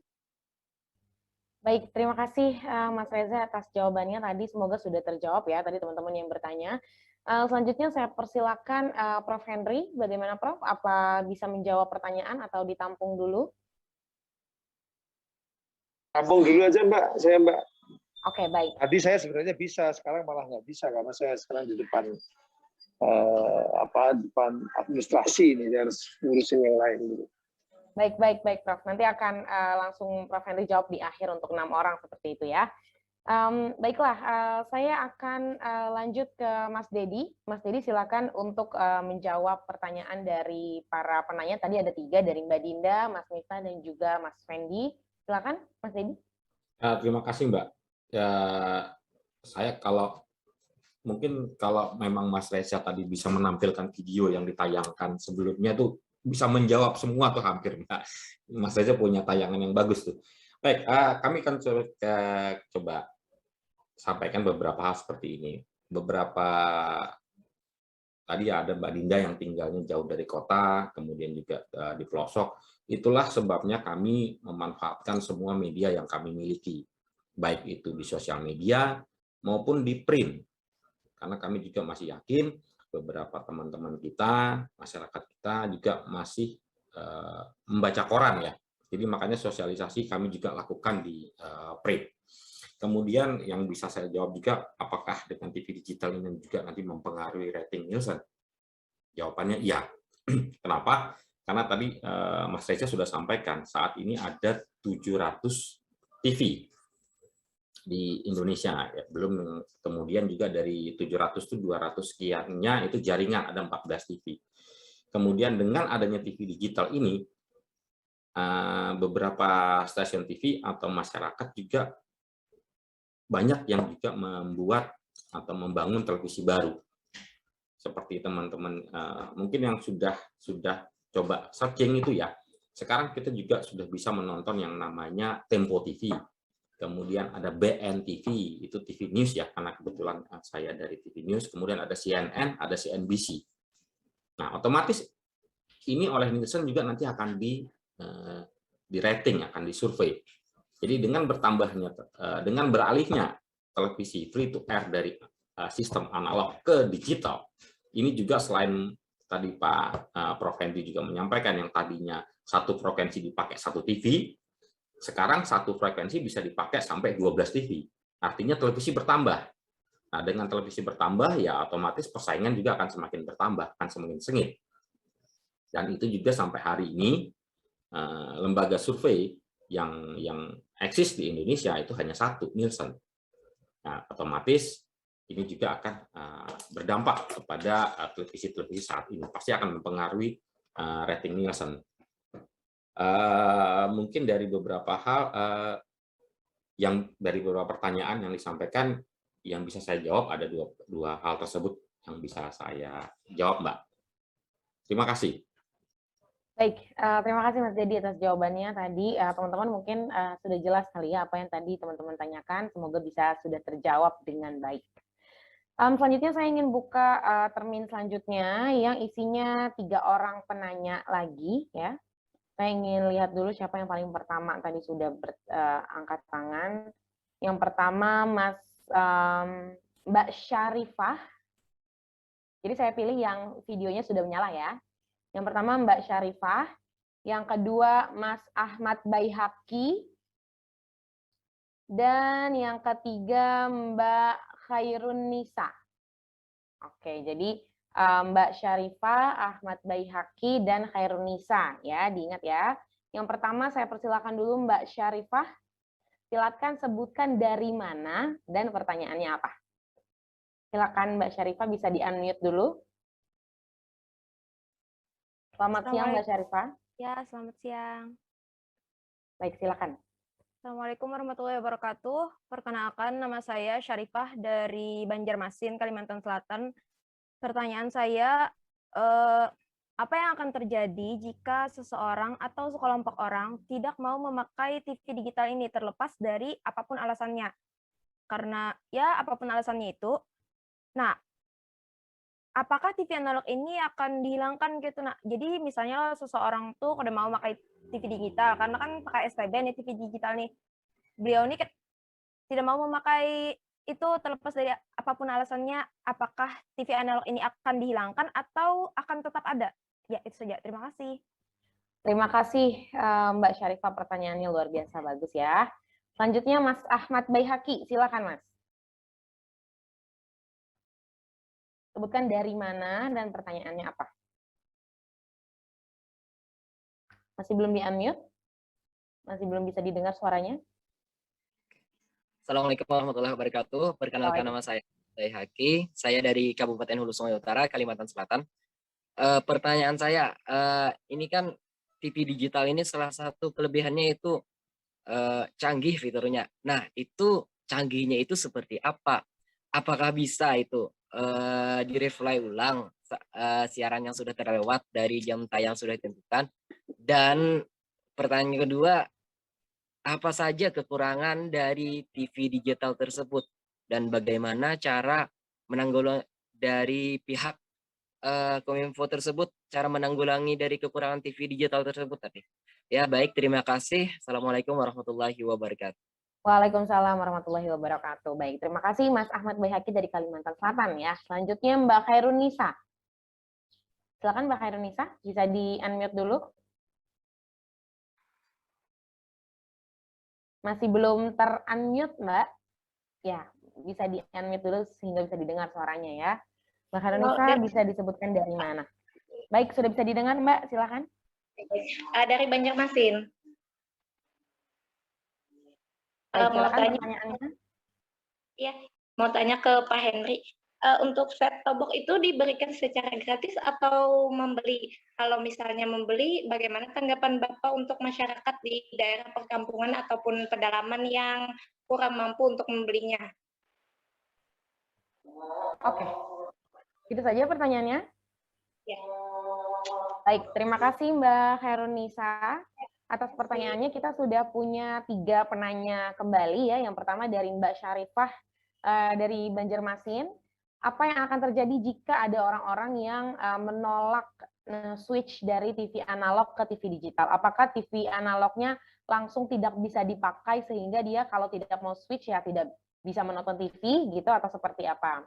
Baik, terima kasih Mas Reza atas jawabannya tadi. Semoga sudah terjawab ya tadi teman-teman yang bertanya. Selanjutnya saya persilakan Prof. Henry. Bagaimana Prof? Apa bisa menjawab pertanyaan atau ditampung dulu? Tampung dulu aja Mbak, saya Mbak. Oke, baik. Tadi saya sebenarnya bisa, sekarang malah nggak bisa karena saya sekarang di depan depan administrasi ini, harus ngurusin yang lain dulu. Baik, Prof. Nanti akan langsung Prof. Henry jawab di akhir untuk 6 orang seperti itu ya. Baiklah, saya akan lanjut ke Mas Dedi. Mas Dedi silakan untuk menjawab pertanyaan dari para penanya. Tadi ada 3 dari Mbak Dinda, Mas Miftah, dan juga Mas Fendi. Silakan, Mas Dedi. Terima kasih Mbak. Ya, saya mungkin kalau memang Mas Reza tadi bisa menampilkan video yang ditayangkan sebelumnya tuh bisa menjawab semua tuh hampir. Mas Reza punya tayangan yang bagus tuh. Baik, kami akan coba sampaikan beberapa hal seperti ini. Beberapa tadi ada Mbak Dinda yang tinggalnya jauh dari kota, kemudian juga di pelosok. Itulah sebabnya kami memanfaatkan semua media yang kami miliki, baik itu di sosial media maupun di print. Karena kami juga masih yakin beberapa teman-teman kita, masyarakat kita juga masih membaca koran ya. Jadi makanya sosialisasi kami juga lakukan di print. Kemudian yang bisa saya jawab juga, apakah dengan TV digital ini juga nanti mempengaruhi rating Nielsen? Jawabannya iya. Kenapa? Karena tadi Mas Reza sudah sampaikan, saat ini ada 700 TV di Indonesia, ya. Belum kemudian juga dari 700 itu 200 sekiannya itu jaringan, ada 14 TV. Kemudian dengan adanya TV digital ini, beberapa stasiun TV atau masyarakat juga banyak yang juga membuat atau membangun televisi baru. Seperti teman-teman mungkin yang sudah coba searching itu ya, sekarang kita juga sudah bisa menonton yang namanya Tempo TV. Kemudian ada BNTV, itu TV News ya, karena kebetulan saya dari TV News. Kemudian ada CNN, ada CNBC. Nah, otomatis ini oleh Nielsen juga nanti akan di rating, akan disurvei. Jadi dengan dengan beralihnya televisi free to air dari sistem analog ke digital, ini juga selain tadi Pak Prof. Hendy juga menyampaikan yang tadinya satu frekuensi dipakai satu TV, sekarang satu frekuensi bisa dipakai sampai 12 TV. Artinya televisi bertambah. Nah, dengan televisi bertambah, ya otomatis persaingan juga akan semakin bertambah, akan semakin sengit. Dan itu juga sampai hari ini, lembaga survei yang eksis di Indonesia itu hanya satu, Nielsen. Nah, otomatis ini juga akan berdampak kepada televisi-televisi saat ini. Pasti akan mempengaruhi rating Nielsen. Mungkin dari beberapa hal dari beberapa pertanyaan yang disampaikan yang bisa saya jawab ada dua hal tersebut. yang bisa saya jawab, Mbak. Terima kasih. Baik, terima kasih Mas Dedi atas jawabannya tadi. Teman-teman mungkin sudah jelas kali ya apa yang tadi teman-teman tanyakan. Semoga bisa sudah terjawab dengan baik. Selanjutnya saya ingin buka termin selanjutnya yang isinya 3 orang penanya lagi ya. Saya ingin lihat dulu siapa yang paling pertama tadi sudah angkat tangan. Yang pertama Mbak Syarifah. Jadi saya pilih yang videonya sudah menyala ya. Yang pertama Mbak Syarifah, yang kedua Mas Ahmad Baihaqi, dan yang ketiga Mbak Khairun Nisa. Oke, jadi Mbak Syarifah, Ahmad Baihaqi, dan Khairun Nisa ya, diingat ya. Yang pertama saya persilakan dulu Mbak Syarifah. Silakan sebutkan dari mana dan pertanyaannya apa. Silakan Mbak Syarifah bisa di-unmute dulu. Selamat siang Mbak Syarifah. Ya, selamat siang. Baik, silakan. Assalamualaikum warahmatullahi wabarakatuh. Perkenalkan, nama saya Syarifah dari Banjarmasin, Kalimantan Selatan. Pertanyaan saya, apa yang akan terjadi jika seseorang atau sekelompok orang tidak mau memakai TV digital ini terlepas dari apapun alasannya? Karena ya apapun alasannya itu. Nah, apakah TV analog ini akan dihilangkan gitu? Nah, jadi misalnya seseorang tuh udah mau pakai TV digital, karena kan pakai STB nih TV digital nih. Beliau ini tidak mau memakai itu terlepas dari apapun alasannya, apakah TV analog ini akan dihilangkan atau akan tetap ada? Ya, itu saja. Terima kasih. Terima kasih Mbak Syarifah, pertanyaannya luar biasa bagus ya. Selanjutnya Mas Ahmad Baihaqi, silakan Mas. Sebutkan dari mana dan pertanyaannya apa. Masih belum di-unmute? Masih belum bisa didengar suaranya? Assalamualaikum warahmatullahi wabarakatuh. Perkenalkan nama saya Baihaqi. Saya dari Kabupaten Hulu Sungai Utara, Kalimantan Selatan. Pertanyaan saya, ini kan TV digital ini salah satu kelebihannya itu canggih fiturnya. Nah, itu canggihnya itu seperti apa? Apakah bisa itu di-replay ulang siaran yang sudah terlewat dari jam tayang sudah ditentukan? Dan pertanyaan kedua, apa saja kekurangan dari TV digital tersebut dan bagaimana cara menanggulangi dari pihak Kominfo tersebut, cara menanggulangi dari kekurangan TV digital tersebut tadi? Ya, baik, terima kasih. Assalamualaikum warahmatullahi wabarakatuh. Waalaikumsalam warahmatullahi wabarakatuh. Baik, terima kasih Mas Ahmad Baihaqi dari Kalimantan Selatan ya. Selanjutnya Mbak Khairun Nisa. Silakan Mbak Khairun Nisa, bisa di-unmute dulu. Masih belum ter-unmute, Mbak. Ya, bisa di-unmute dulu sehingga bisa didengar suaranya ya. Mbak Khairun Nisa bisa disebutkan dari mana? Baik, sudah bisa didengar Mbak, silakan. Dari Banjarmasin. Mau tanya, ya, mau tanya ke Pak Henry. Untuk set-top box itu diberikan secara gratis atau membeli? Kalau misalnya membeli, bagaimana tanggapan Bapak untuk masyarakat di daerah perkampungan ataupun pedalaman yang kurang mampu untuk membelinya? Oke, itu saja pertanyaannya. Ya. Baik, terima kasih Mbak Khairun Nisa. Atas pertanyaannya kita sudah punya 3 penanya kembali ya. Yang pertama dari Mbak Syarifah dari Banjarmasin. Apa yang akan terjadi jika ada orang-orang yang menolak switch dari TV analog ke TV digital? Apakah TV analognya langsung tidak bisa dipakai sehingga dia kalau tidak mau switch ya tidak bisa menonton TV gitu atau seperti apa?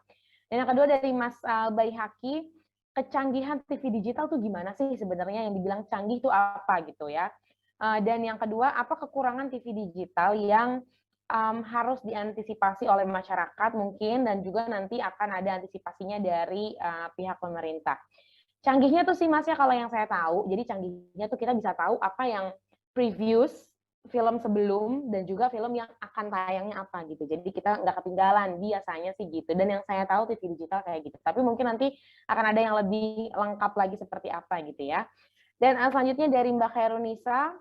Dan yang kedua dari Mas Baihaqi, kecanggihan TV digital tuh gimana sih sebenarnya, yang dibilang canggih itu apa gitu ya? Dan yang kedua, apa kekurangan TV digital yang harus diantisipasi oleh masyarakat mungkin, dan juga nanti akan ada antisipasinya dari pihak pemerintah. Canggihnya tuh sih Mas ya, kalau yang saya tahu, jadi canggihnya tuh kita bisa tahu apa yang previous film sebelum dan juga film yang akan tayangnya apa gitu. Jadi kita nggak ketinggalan, biasanya sih gitu. Dan yang saya tahu TV digital kayak gitu. Tapi mungkin nanti akan ada yang lebih lengkap lagi seperti apa gitu ya. Dan selanjutnya dari Mbak Khairun Nisa,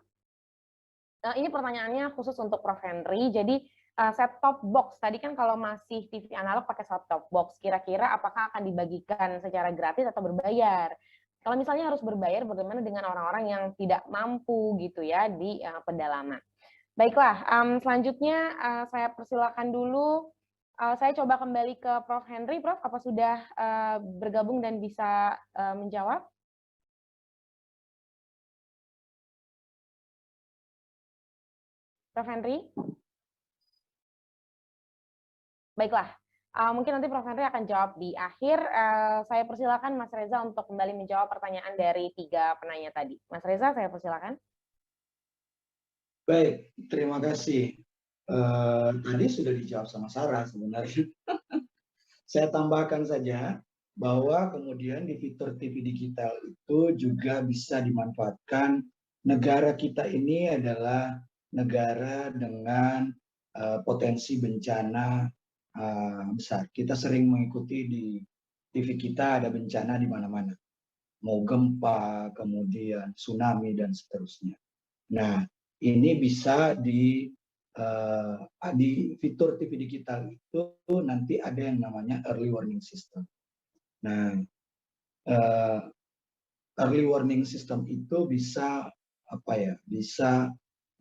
ini pertanyaannya khusus untuk Prof. Henry. Jadi set-top box. Tadi kan kalau masih TV analog pakai set-top box, kira-kira apakah akan dibagikan secara gratis atau berbayar? Kalau misalnya harus berbayar, bagaimana dengan orang-orang yang tidak mampu gitu ya di pedalaman? Baiklah, selanjutnya saya persilakan dulu. Saya coba kembali ke Prof. Henry. Prof, apa sudah bergabung dan bisa menjawab? Prof. Henry? Baiklah, mungkin nanti Prof. Henry akan jawab di akhir. Saya persilakan Mas Reza untuk kembali menjawab pertanyaan dari 3 penanya tadi. Mas Reza, saya persilakan. Baik, terima kasih. Tadi sudah dijawab sama Sarah sebenarnya. Saya tambahkan saja bahwa kemudian di fitur TV digital itu juga bisa dimanfaatkan. Negara kita ini adalah negara dengan potensi bencana besar. Kita sering mengikuti di TV kita ada bencana di mana-mana. Mau gempa, kemudian tsunami, dan seterusnya. Nah, ini bisa di fitur TV digital itu nanti ada yang namanya early warning system. Nah, early warning system itu bisa bisa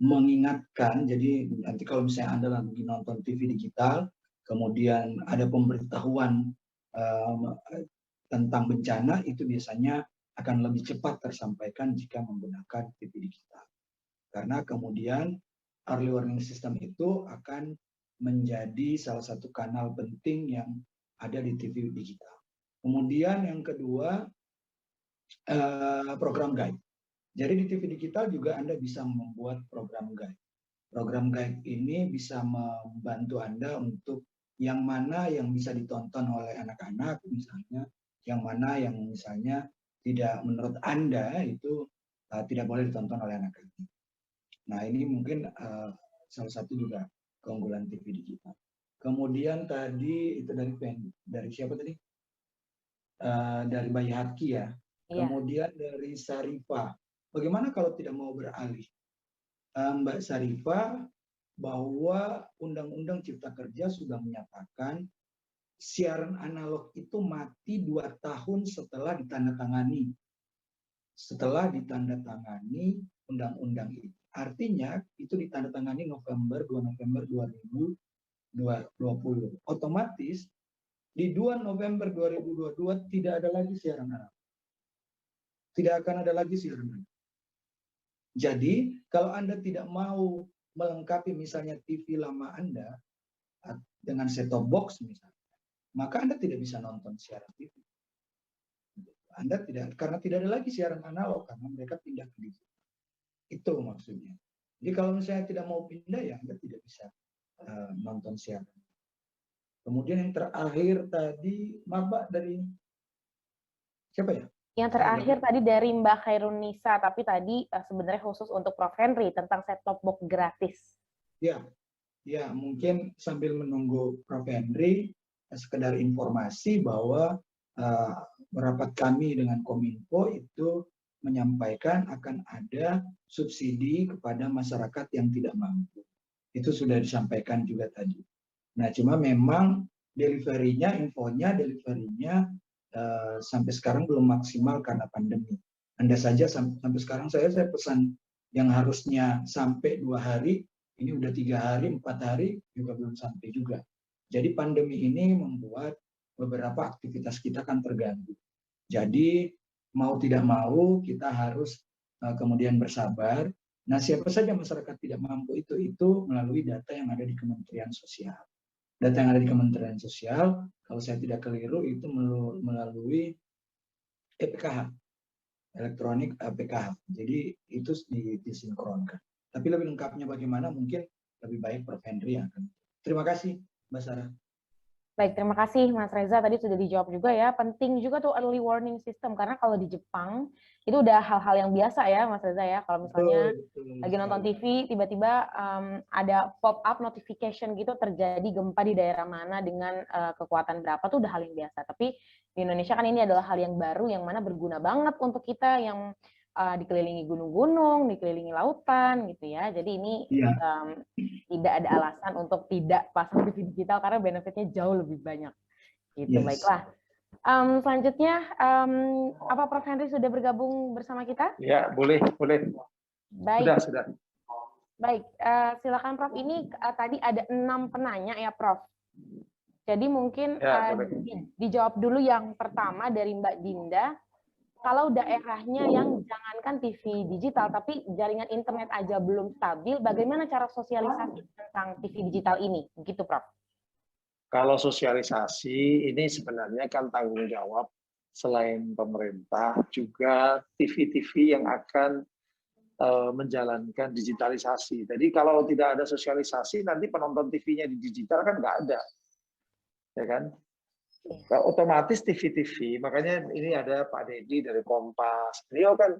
mengingatkan. Jadi nanti kalau misalnya Anda lagi nonton TV digital, kemudian ada pemberitahuan tentang bencana, itu biasanya akan lebih cepat tersampaikan jika menggunakan TV digital. Karena kemudian early warning system itu akan menjadi salah satu kanal penting yang ada di TV digital. Kemudian yang kedua, program guide. Jadi di TV digital juga Anda bisa membuat program guide. Program guide ini bisa membantu Anda untuk yang mana yang bisa ditonton oleh anak-anak misalnya, yang mana yang misalnya tidak menurut Anda itu tidak boleh ditonton oleh anak-anak. Nah, ini mungkin salah satu juga keunggulan TV digital. Kemudian tadi itu dari siapa tadi? Dari Bayi Haki ya. Iya. Kemudian dari Sarifah. Bagaimana kalau tidak mau beralih? Mbak Sarifah, bahwa Undang-Undang Cipta Kerja sudah menyatakan siaran analog itu mati 2 tahun setelah ditandatangani. Setelah ditandatangani undang-undang itu. Artinya itu ditandatangani 2 November 2020. Otomatis di 2 November 2022 tidak ada lagi siaran analog. Tidak akan ada lagi siaran analog. Jadi kalau Anda tidak mau melengkapi misalnya TV lama Anda dengan set-top box misalnya, maka Anda tidak bisa nonton siaran TV. Anda tidak, karena tidak ada lagi siaran analog karena mereka pindah ke digital. Itu maksudnya. Jadi kalau misalnya tidak mau pindah ya Anda tidak bisa nonton siaran. Kemudian yang terakhir tadi, Mbak dari siapa ya? Yang terakhir tadi dari Mbak Khairunisa, tapi tadi sebenarnya khusus untuk Prof. Henry tentang set-top box gratis. Ya, mungkin sambil menunggu Prof. Henry, sekedar informasi bahwa rapat kami dengan Kominfo itu menyampaikan akan ada subsidi kepada masyarakat yang tidak mampu. Itu sudah disampaikan juga tadi. Nah, cuma memang delivery-nya sampai sekarang belum maksimal karena pandemi. Anda saja sampai sekarang saya pesan yang harusnya sampai 2 hari, ini udah 3 hari, 4 hari juga belum sampai juga. Jadi pandemi ini membuat beberapa aktivitas kita kan terganggu. Jadi mau tidak mau kita harus kemudian bersabar. Nah, siapa saja masyarakat tidak mampu itu melalui data yang ada di Kementerian Sosial. Data yang ada di Kementerian Sosial, kalau saya tidak keliru, itu melalui EPKH, elektronik PKH. Jadi itu disinkronkan. Tapi lebih lengkapnya bagaimana mungkin lebih baik Prof. Henry yang akan. Terima kasih, Mbak Sarah. Baik, terima kasih Mas Reza. Tadi sudah dijawab juga ya. Penting juga tuh early warning system, karena kalau di Jepang itu udah hal-hal yang biasa ya Mas Reza ya. Kalau misalnya lagi nonton TV, tiba-tiba ada pop-up notification gitu, terjadi gempa di daerah mana dengan kekuatan berapa, tuh udah hal yang biasa. Tapi di Indonesia kan ini adalah hal yang baru, yang mana berguna banget untuk kita yang dikelilingi gunung-gunung, dikelilingi lautan gitu ya. Jadi ini tidak ada alasan untuk tidak pasang TV digital karena benefitnya jauh lebih banyak. Gitu. Baiklah. Selanjutnya, apa Prof. Henry sudah bergabung bersama kita? Ya, boleh. Baik. Sudah. Baik, silakan Prof. Ini tadi ada 6 penanya ya Prof. Jadi mungkin dijawab dulu yang pertama dari Mbak Dinda. Kalau daerahnya yang jangankan TV digital, tapi jaringan internet aja belum stabil, bagaimana cara sosialisasi tentang TV digital ini? Begitu Prof. Kalau sosialisasi ini sebenarnya kan tanggung jawab selain pemerintah juga TV-TV yang akan menjalankan digitalisasi. Jadi kalau tidak ada sosialisasi, nanti penonton TV-nya di digital kan nggak ada, ya kan? Otomatis TV-TV, makanya ini ada Pak Dedi dari Kompas. Beliau kan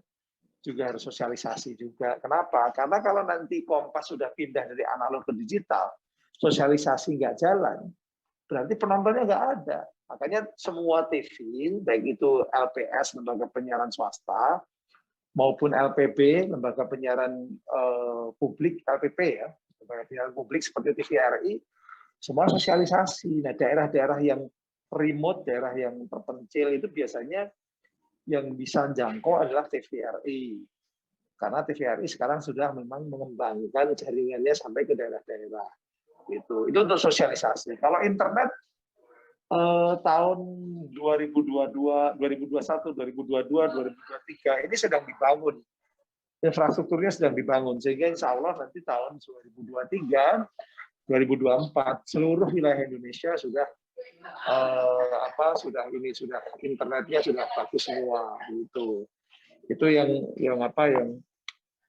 juga harus sosialisasi juga. Kenapa? Karena kalau nanti Kompas sudah pindah dari analog ke digital, sosialisasi nggak jalan, berarti penontonnya nggak ada. Makanya semua TV, baik itu LPS, lembaga penyiaran swasta, maupun LPB, lembaga penyiaran publik, LPP ya, lembaga penyiaran publik seperti TVRI, semua sosialisasi. Nah, daerah-daerah yang remote, daerah yang terpencil itu biasanya yang bisa jangkau adalah TVRI. Karena TVRI sekarang sudah memang mengembangkan jaringannya sampai ke daerah-daerah. Itu untuk sosialisasi. Kalau internet tahun 2021, 2022, 2023 ini sedang dibangun. Infrastrukturnya sedang dibangun sehingga insya Allah nanti tahun 2023, 2024 seluruh wilayah Indonesia sudah sudah internetnya sudah bagus semua gitu. Itu yang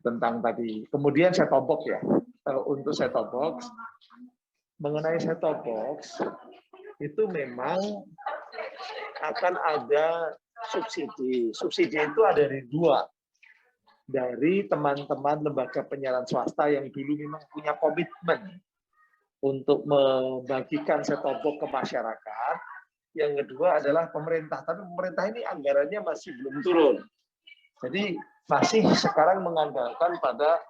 tentang tadi. Kemudian set-top box ya. Untuk set-top box, mengenai set-top box itu memang akan ada subsidi. Subsidi itu ada dari dua. Dari teman-teman lembaga penyiaran swasta yang dulu memang punya komitmen untuk membagikan set-top box ke masyarakat. Yang kedua adalah pemerintah. Tapi pemerintah ini anggarannya masih belum turun. Jadi masih sekarang mengandalkan pada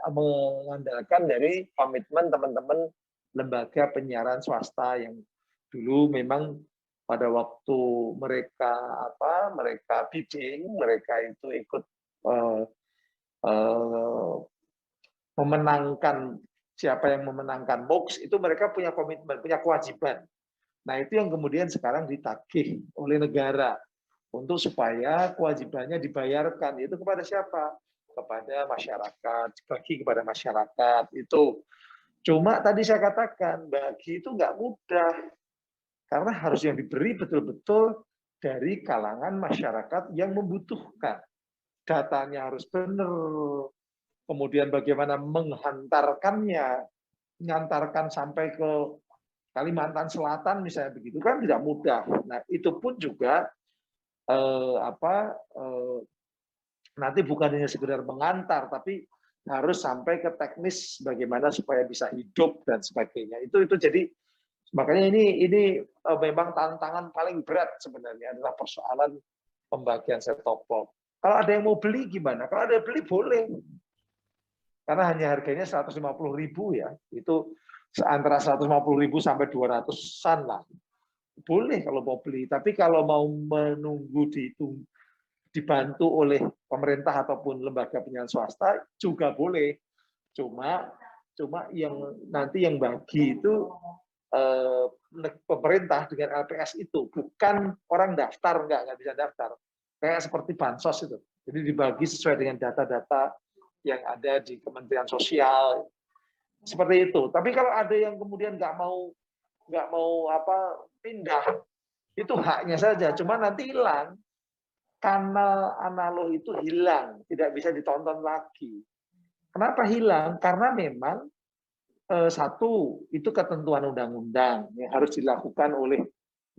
mengandalkan dari komitmen teman-teman lembaga penyiaran swasta yang dulu memang pada waktu mereka bidding, mereka itu ikut memenangkan, siapa yang memenangkan box itu mereka punya komitmen, punya kewajiban. Nah, itu yang kemudian sekarang ditagih oleh negara untuk supaya kewajibannya dibayarkan. Itu kepada siapa? Kepada masyarakat, bagi kepada masyarakat itu. Cuma tadi saya katakan bagi itu nggak mudah karena harus yang diberi betul-betul dari kalangan masyarakat yang membutuhkan. Datanya harus benar, kemudian bagaimana menghantarkannya, mengantarkan sampai ke Kalimantan Selatan misalnya begitu kan tidak mudah. Nah itu pun juga nanti bukan hanya sekedar mengantar, tapi harus sampai ke teknis bagaimana supaya bisa hidup dan sebagainya. Itu jadi makanya ini memang tantangan paling berat sebenarnya adalah persoalan pembagian set-top box. Kalau ada yang mau beli gimana? Kalau ada yang beli boleh. Karena hanya harganya 150.000 ya. Itu antara 150.000 sampai 200-an lah. Boleh kalau mau beli. Tapi kalau mau menunggu dibantu oleh pemerintah ataupun lembaga penyiaran swasta juga boleh. Cuma yang nanti yang bagi itu pemerintah dengan LPS itu bukan orang daftar, nggak bisa daftar. Kayak seperti bansos itu. Jadi dibagi sesuai dengan data-data yang ada di Kementerian Sosial. Seperti itu. Tapi kalau ada yang kemudian nggak mau pindah, itu haknya saja. Cuma nanti hilang. Kanal analog itu hilang, tidak bisa ditonton lagi. Kenapa hilang? Karena memang satu, itu ketentuan undang-undang yang harus dilakukan oleh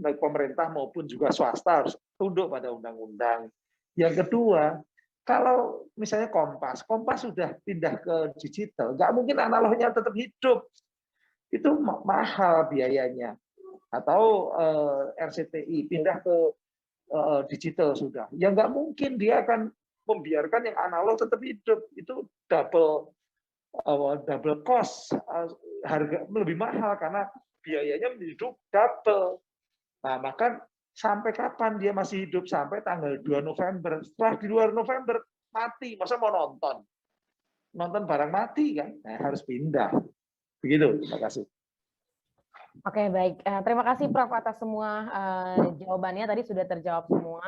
baik pemerintah maupun juga swasta harus tunduk pada undang-undang. Yang kedua, kalau misalnya Kompas sudah pindah ke digital, nggak mungkin analognya tetap hidup. Itu mahal biayanya. Atau RCTI pindah ke digital sudah. Ya nggak mungkin dia akan membiarkan yang analog tetap hidup. Itu double cost, harga lebih mahal karena biayanya hidup double. Nah, maka sampai kapan dia masih hidup? Sampai tanggal 2 November. Setelah di luar November mati, masa mau nonton? Nonton barang mati kan? Nah, harus pindah. Begitu, terima kasih. Oke, baik. Terima kasih Prof atas semua jawabannya. Tadi sudah terjawab semua.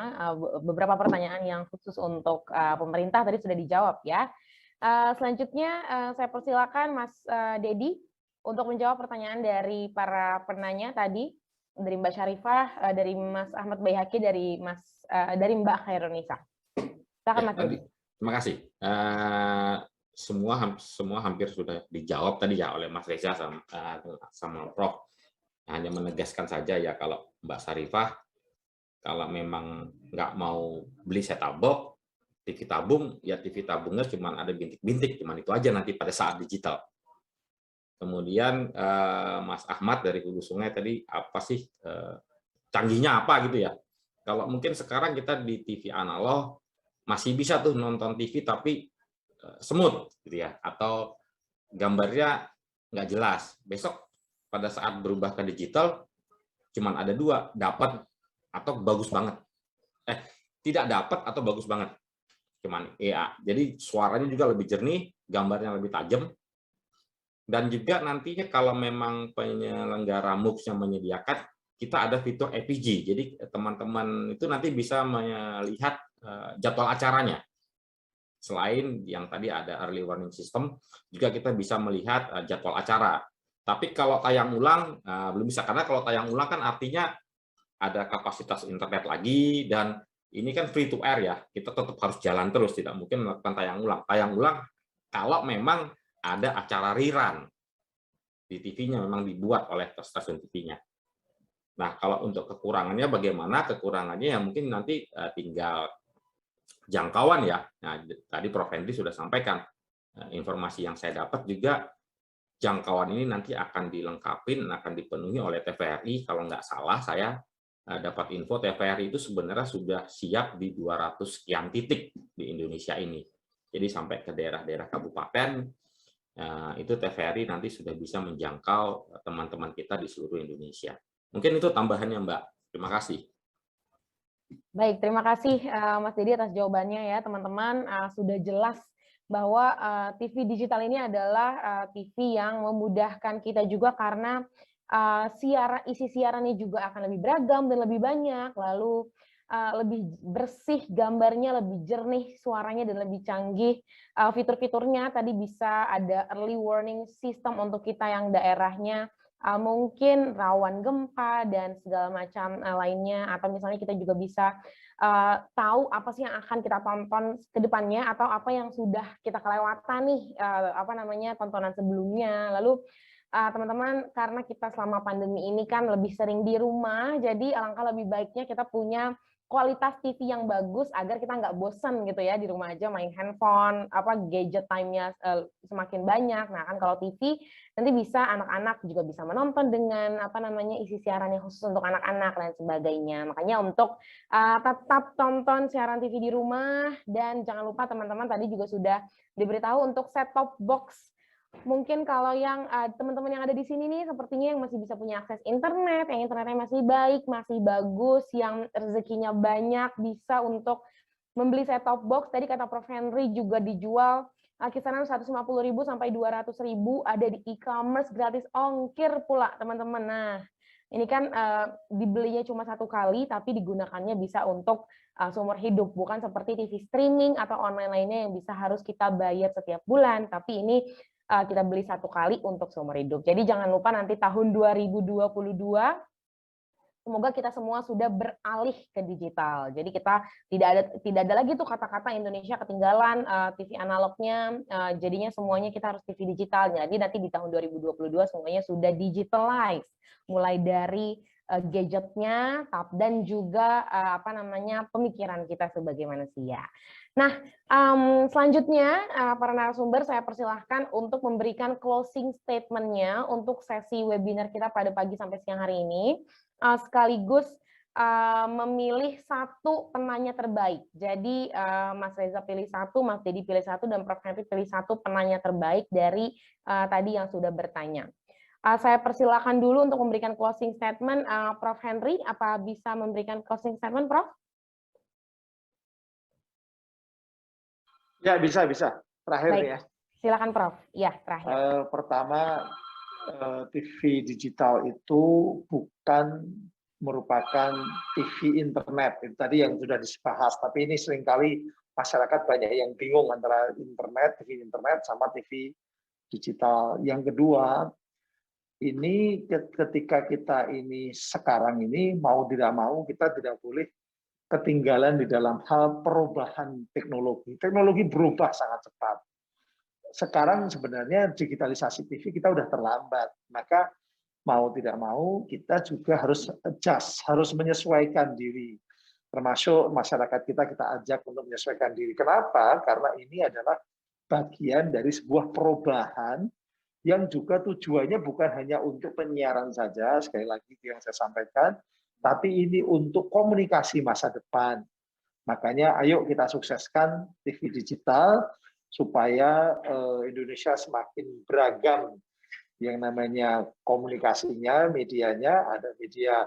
Beberapa pertanyaan yang khusus untuk pemerintah tadi sudah dijawab ya. Selanjutnya saya persilakan Mas Dedi untuk menjawab pertanyaan dari para penanya tadi, dari Mbak Syarifah, dari Mas Ahmad Baihaqi, dari Mbak Khairunisa. Silakan Mas Dedi. Terima kasih. Semua hampir sudah dijawab tadi ya oleh Mas Reza sama Prof. Hanya menegaskan saja ya, kalau Mbak Syarifah kalau memang nggak mau beli set-top box, TV tabung, ya TV tabungnya cuma ada bintik-bintik, cuma itu aja nanti pada saat digital. Kemudian Mas Ahmad dari Hulu Sungai tadi apa sih canggihnya apa gitu ya? Kalau mungkin sekarang kita di TV analog masih bisa tuh nonton TV tapi smooth gitu ya, atau gambarnya nggak jelas. Besok pada saat berubah ke digital cuman ada dua, dapat atau bagus banget. Tidak dapat atau bagus banget. Cuman ya, jadi suaranya juga lebih jernih, gambarnya lebih tajam. Dan juga nantinya kalau memang penyelenggara MUX yang menyediakan, kita ada fitur EPG. Jadi teman-teman itu nanti bisa melihat jadwal acaranya. Selain yang tadi ada early warning system, juga kita bisa melihat jadwal acara. Tapi kalau tayang ulang belum bisa, karena kalau tayang ulang kan artinya ada kapasitas internet lagi, dan ini kan free to air ya, kita tetap harus jalan terus, tidak mungkin melakukan tayang ulang. Tayang ulang kalau memang ada acara rerun di TV-nya, memang dibuat oleh stasiun TV-nya. Nah, kalau untuk kekurangannya bagaimana? Kekurangannya ya mungkin nanti tinggal jangkauan ya. Nah, tadi Prof. Henry sudah sampaikan, informasi yang saya dapat juga jangkauan ini nanti akan dilengkapi, akan dipenuhi oleh TVRI. Kalau nggak salah, saya dapat info TVRI itu sebenarnya sudah siap di 200 sekian titik di Indonesia ini. Jadi sampai ke daerah-daerah kabupaten, itu TVRI nanti sudah bisa menjangkau teman-teman kita di seluruh Indonesia. Mungkin itu tambahannya, Mbak. Terima kasih. Baik, terima kasih Mas Dedi atas jawabannya ya, teman-teman. Sudah jelas bahwa TV digital ini adalah TV yang memudahkan kita juga karena isi siarannya juga akan lebih beragam dan lebih banyak, lalu lebih bersih gambarnya, lebih jernih suaranya, dan lebih canggih. Fitur-fiturnya tadi bisa ada early warning system untuk kita yang daerahnya mungkin rawan gempa dan segala macam lainnya, atau misalnya kita juga bisa tahu apa sih yang akan kita tonton ke depannya, atau apa yang sudah kita kelewatan nih, tontonan sebelumnya. Lalu teman-teman, karena kita selama pandemi ini kan lebih sering di rumah, jadi alangkah lebih baiknya kita punya kualitas TV yang bagus agar kita nggak bosan gitu ya di rumah aja main handphone, gadget time-nya semakin banyak. Nah kan kalau TV nanti bisa anak-anak juga bisa menonton dengan isi siaran yang khusus untuk anak-anak dan sebagainya. Makanya untuk tetap tonton siaran TV di rumah, dan jangan lupa teman-teman tadi juga sudah diberitahu untuk set-top box. Mungkin kalau yang teman-teman yang ada di sini nih sepertinya yang masih bisa punya akses internet, yang internetnya masih baik, masih bagus, yang rezekinya banyak, bisa untuk membeli set-top box. Tadi kata Prof. Henry juga dijual kisaran 150.000 sampai 200.000, ada di e-commerce, gratis ongkir pula teman-teman. Nah, ini kan dibelinya cuma satu kali, tapi digunakannya bisa untuk seumur hidup, bukan seperti TV streaming atau online lainnya yang bisa harus kita bayar setiap bulan, tapi ini kita beli satu kali untuk seumur hidup. Jadi jangan lupa nanti tahun 2022, semoga kita semua sudah beralih ke digital. Jadi kita tidak ada lagi tuh kata-kata Indonesia ketinggalan TV analognya, jadinya semuanya kita harus TV digital. Jadi nanti di tahun 2022 semuanya sudah digitalize, mulai dari gadgetnya, dan juga pemikiran kita sebagai manusia. Nah, selanjutnya para narasumber saya persilahkan untuk memberikan closing statement-nya untuk sesi webinar kita pada pagi sampai siang hari ini. Sekaligus memilih satu penanya terbaik. Jadi Mas Reza pilih satu, Mas Dedi pilih satu, dan Prof. Henry pilih satu penanya terbaik dari tadi yang sudah bertanya. Saya persilakan dulu untuk memberikan closing statement. Prof. Henry, apa bisa memberikan closing statement, Prof? Ya, bisa. Terakhir Baik. nih ya. Silakan, Prof. Ya, terakhir. Pertama, TV digital itu bukan merupakan TV internet. Itu tadi yang sudah dibahas. Tapi ini seringkali masyarakat banyak yang bingung antara internet, TV internet, sama TV digital. Yang kedua, ini ketika kita ini sekarang ini mau tidak mau kita tidak boleh ketinggalan di dalam hal perubahan teknologi. Teknologi berubah sangat cepat. Sekarang sebenarnya digitalisasi TV kita udah terlambat. Maka mau tidak mau kita juga harus adjust, harus menyesuaikan diri. Termasuk masyarakat kita ajak untuk menyesuaikan diri. Kenapa? Karena ini adalah bagian dari sebuah perubahan yang juga tujuannya bukan hanya untuk penyiaran saja, sekali lagi yang saya sampaikan, tapi ini untuk komunikasi masa depan. Makanya ayo kita sukseskan TV digital supaya Indonesia semakin beragam yang namanya komunikasinya, medianya, ada media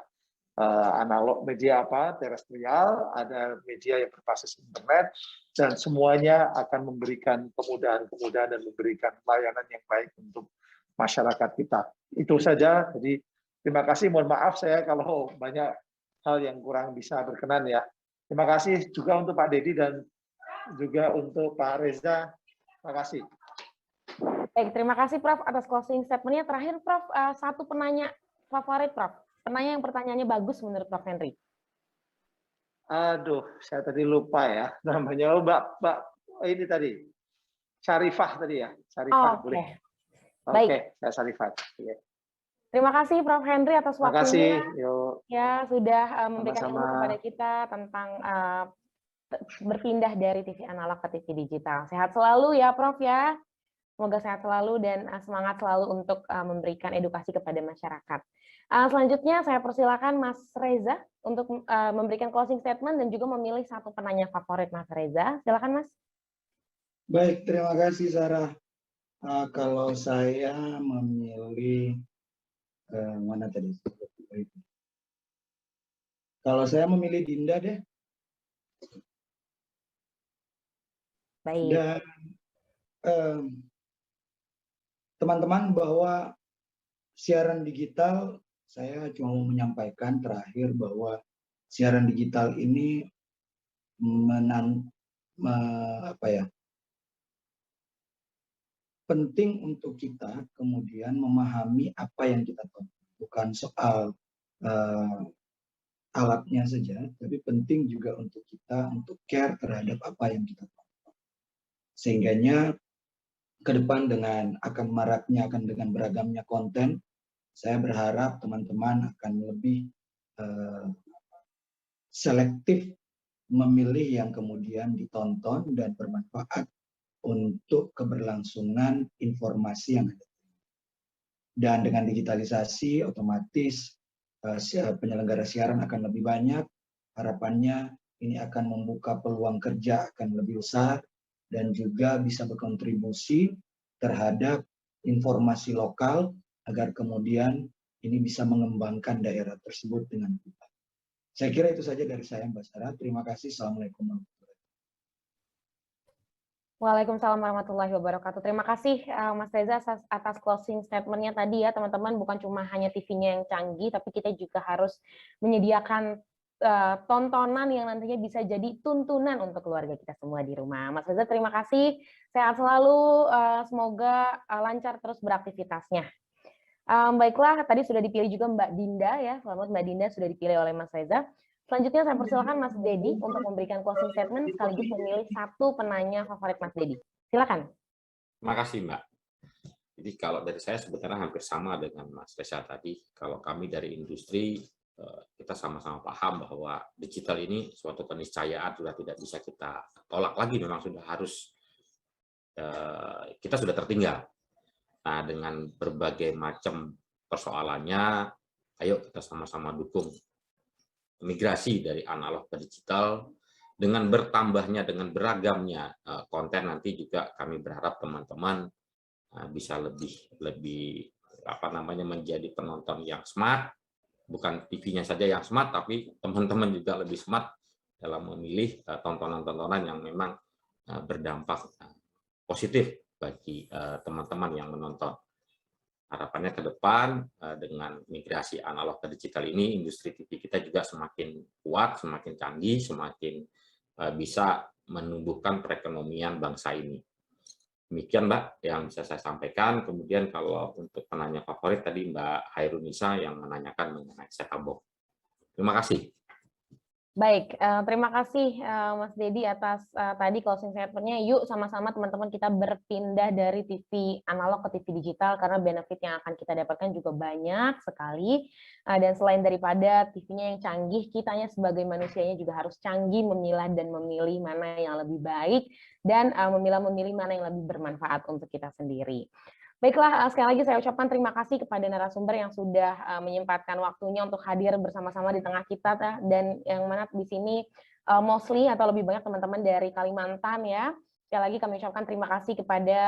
analog, media terestrial, ada media yang berbasis internet, dan semuanya akan memberikan kemudahan-kemudahan dan memberikan layanan yang baik untuk masyarakat kita. Itu saja. Jadi terima kasih. Mohon maaf saya kalau banyak hal yang kurang bisa berkenan ya. Terima kasih juga untuk Pak Dedi dan juga untuk Pak Reza. Terima kasih. Baik, terima kasih Prof atas closing statement-nya. Terakhir Prof, satu penanya favorit Prof. Penanya yang pertanyaannya bagus menurut Prof Henry. Aduh, saya tadi lupa ya namanya. Mbak ini tadi Syarifah tadi ya. Syarifah boleh. Oke, saya Syarifah. Terima kasih Prof Henry atas waktunya. Terima kasih. Yuk. Ya, sudah memberikan Sama-sama ilmu kepada kita tentang berpindah dari TV analog ke TV digital. Sehat selalu ya Prof ya. Semoga sehat selalu dan semangat selalu untuk memberikan edukasi kepada masyarakat. Selanjutnya saya persilakan Mas Reza untuk memberikan closing statement dan juga memilih satu penanya favorit Mas Reza. Silakan Mas. Baik, terima kasih Sarah. Kalau saya memilih mana tadi? Kalau saya memilih Dinda deh. Baik. Dan teman-teman, bahwa siaran digital, saya cuma mau menyampaikan terakhir bahwa siaran digital ini penting untuk kita kemudian memahami apa yang kita tonton. Bukan soal alatnya saja, tapi penting juga untuk kita untuk care terhadap apa yang kita tonton. Sehingganya ke depan dengan dengan beragamnya konten, saya berharap teman-teman akan lebih selektif memilih yang kemudian ditonton dan bermanfaat untuk keberlangsungan informasi yang ada. Dan dengan digitalisasi, otomatis penyelenggara siaran akan lebih banyak. Harapannya ini akan membuka peluang kerja akan lebih besar, dan juga bisa berkontribusi terhadap informasi lokal agar kemudian ini bisa mengembangkan daerah tersebut dengan baik. Saya kira itu saja dari saya Mbak Sarah. Terima kasih. Assalamualaikum warahmatullahi wabarakatuh. Waalaikumsalam warahmatullahi wabarakatuh. Terima kasih Mas Reza atas closing statement-nya tadi ya teman-teman. Bukan cuma hanya TV-nya yang canggih, tapi kita juga harus menyediakan tontonan yang nantinya bisa jadi tuntunan untuk keluarga kita semua di rumah. Mas Reza, terima kasih. Sehat selalu. Semoga lancar terus beraktivitasnya. Baiklah, tadi sudah dipilih juga Mbak Dinda ya. Selamat Mbak Dinda sudah dipilih oleh Mas Reza. Selanjutnya saya persilakan Mas Dedi untuk memberikan closing statement sekaligus memilih satu penanya favorit Mas Dedi. Silakan. Terima kasih Mbak. Jadi kalau dari saya sebenarnya hampir sama dengan Mas Reza tadi. Kalau kami dari industri, kita sama-sama paham bahwa digital ini suatu keniscayaan sudah tidak bisa kita tolak lagi, memang sudah harus kita sudah tertinggal. Nah, dengan berbagai macam persoalannya, ayo kita sama-sama dukung migrasi dari analog ke digital, dengan bertambahnya, dengan beragamnya konten, nanti juga kami berharap teman-teman bisa lebih menjadi penonton yang smart, bukan TV-nya saja yang smart, tapi teman-teman juga lebih smart dalam memilih tontonan-tontonan yang memang berdampak positif bagi teman-teman yang menonton. Harapannya ke depan dengan migrasi analog ke digital ini, industri TV kita juga semakin kuat, semakin canggih, semakin bisa menumbuhkan perekonomian bangsa ini. Demikian Mbak yang bisa saya sampaikan. Kemudian kalau untuk penanya favorit tadi Mbak Hairunisa yang menanyakan mengenai set-top box. Terima kasih. Baik, terima kasih Mas Dedi atas tadi closing statement-nya. Yuk sama-sama teman-teman kita berpindah dari TV analog ke TV digital, karena benefit yang akan kita dapatkan juga banyak sekali. Dan selain daripada TV-nya yang canggih, kitanya sebagai manusianya juga harus canggih memilah dan memilih mana yang lebih baik, dan memilah-memilih mana yang lebih bermanfaat untuk kita sendiri. Baiklah, sekali lagi saya ucapkan terima kasih kepada narasumber yang sudah menyempatkan waktunya untuk hadir bersama-sama di tengah kita, dan yang mana di sini mostly atau lebih banyak teman-teman dari Kalimantan ya. Sekali lagi kami ucapkan terima kasih kepada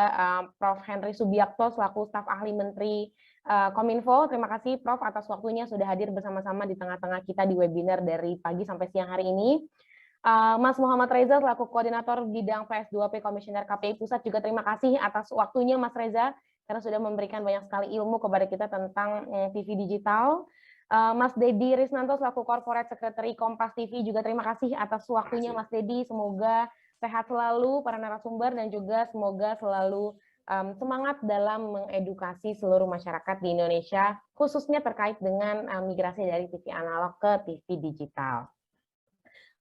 Prof. Henry Subiakto selaku staf ahli Menteri Kominfo. Terima kasih Prof atas waktunya sudah hadir bersama-sama di tengah-tengah kita di webinar dari pagi sampai siang hari ini. Mas Muhammad Reza selaku koordinator bidang PS2P Komisioner KPI Pusat juga terima kasih atas waktunya Mas Reza, karena sudah memberikan banyak sekali ilmu kepada kita tentang TV digital. Mas Dedi Risnanto selaku Corporate Secretary Kompas TV juga terima kasih atas waktunya Mas Dedi. Semoga sehat selalu para narasumber, dan juga semoga selalu semangat dalam mengedukasi seluruh masyarakat di Indonesia, khususnya terkait dengan migrasi dari TV analog ke TV digital.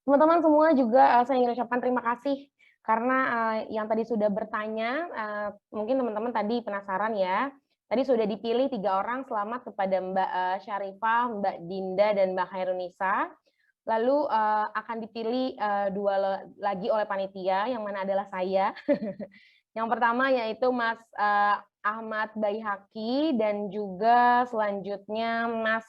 Teman-teman semua juga saya ingin ucapkan terima kasih karena yang tadi sudah bertanya, mungkin teman-teman tadi penasaran ya, tadi sudah dipilih 3 orang. Selamat kepada Mbak Syarifah, Mbak Dinda, dan Mbak Hairunisa. Lalu akan dipilih 2 lagi oleh panitia, yang mana adalah saya. Yang pertama yaitu Mas Ahmad Baihaki, dan juga selanjutnya Mas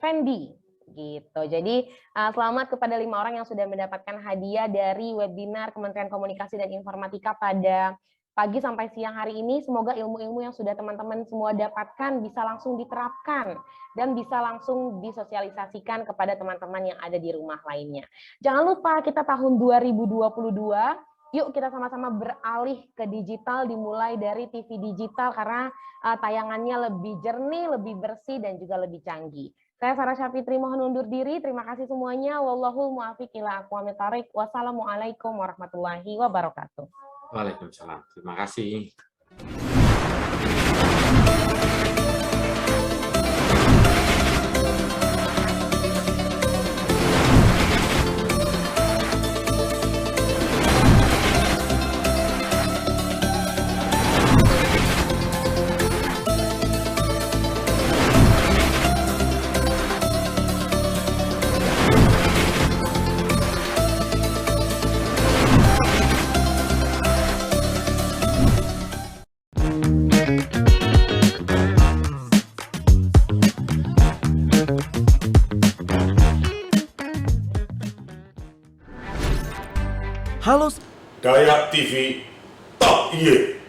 Fendi. Gitu. Jadi selamat kepada 5 orang yang sudah mendapatkan hadiah dari webinar Kementerian Komunikasi dan Informatika pada pagi sampai siang hari ini. Semoga ilmu-ilmu yang sudah teman-teman semua dapatkan bisa langsung diterapkan dan bisa langsung disosialisasikan kepada teman-teman yang ada di rumah lainnya. Jangan lupa kita tahun 2022, yuk kita sama-sama beralih ke digital, dimulai dari TV digital karena tayangannya lebih jernih, lebih bersih, dan juga lebih canggih. Saya Sarah Syafitri mohon undur diri. Terima kasih semuanya. Wallahul muwaffiq ila aqwamit thoriq. Wassalamualaikum warahmatullahi wabarakatuh. Waalaikumsalam. Terima kasih. Halo, Dayak TV Top Y.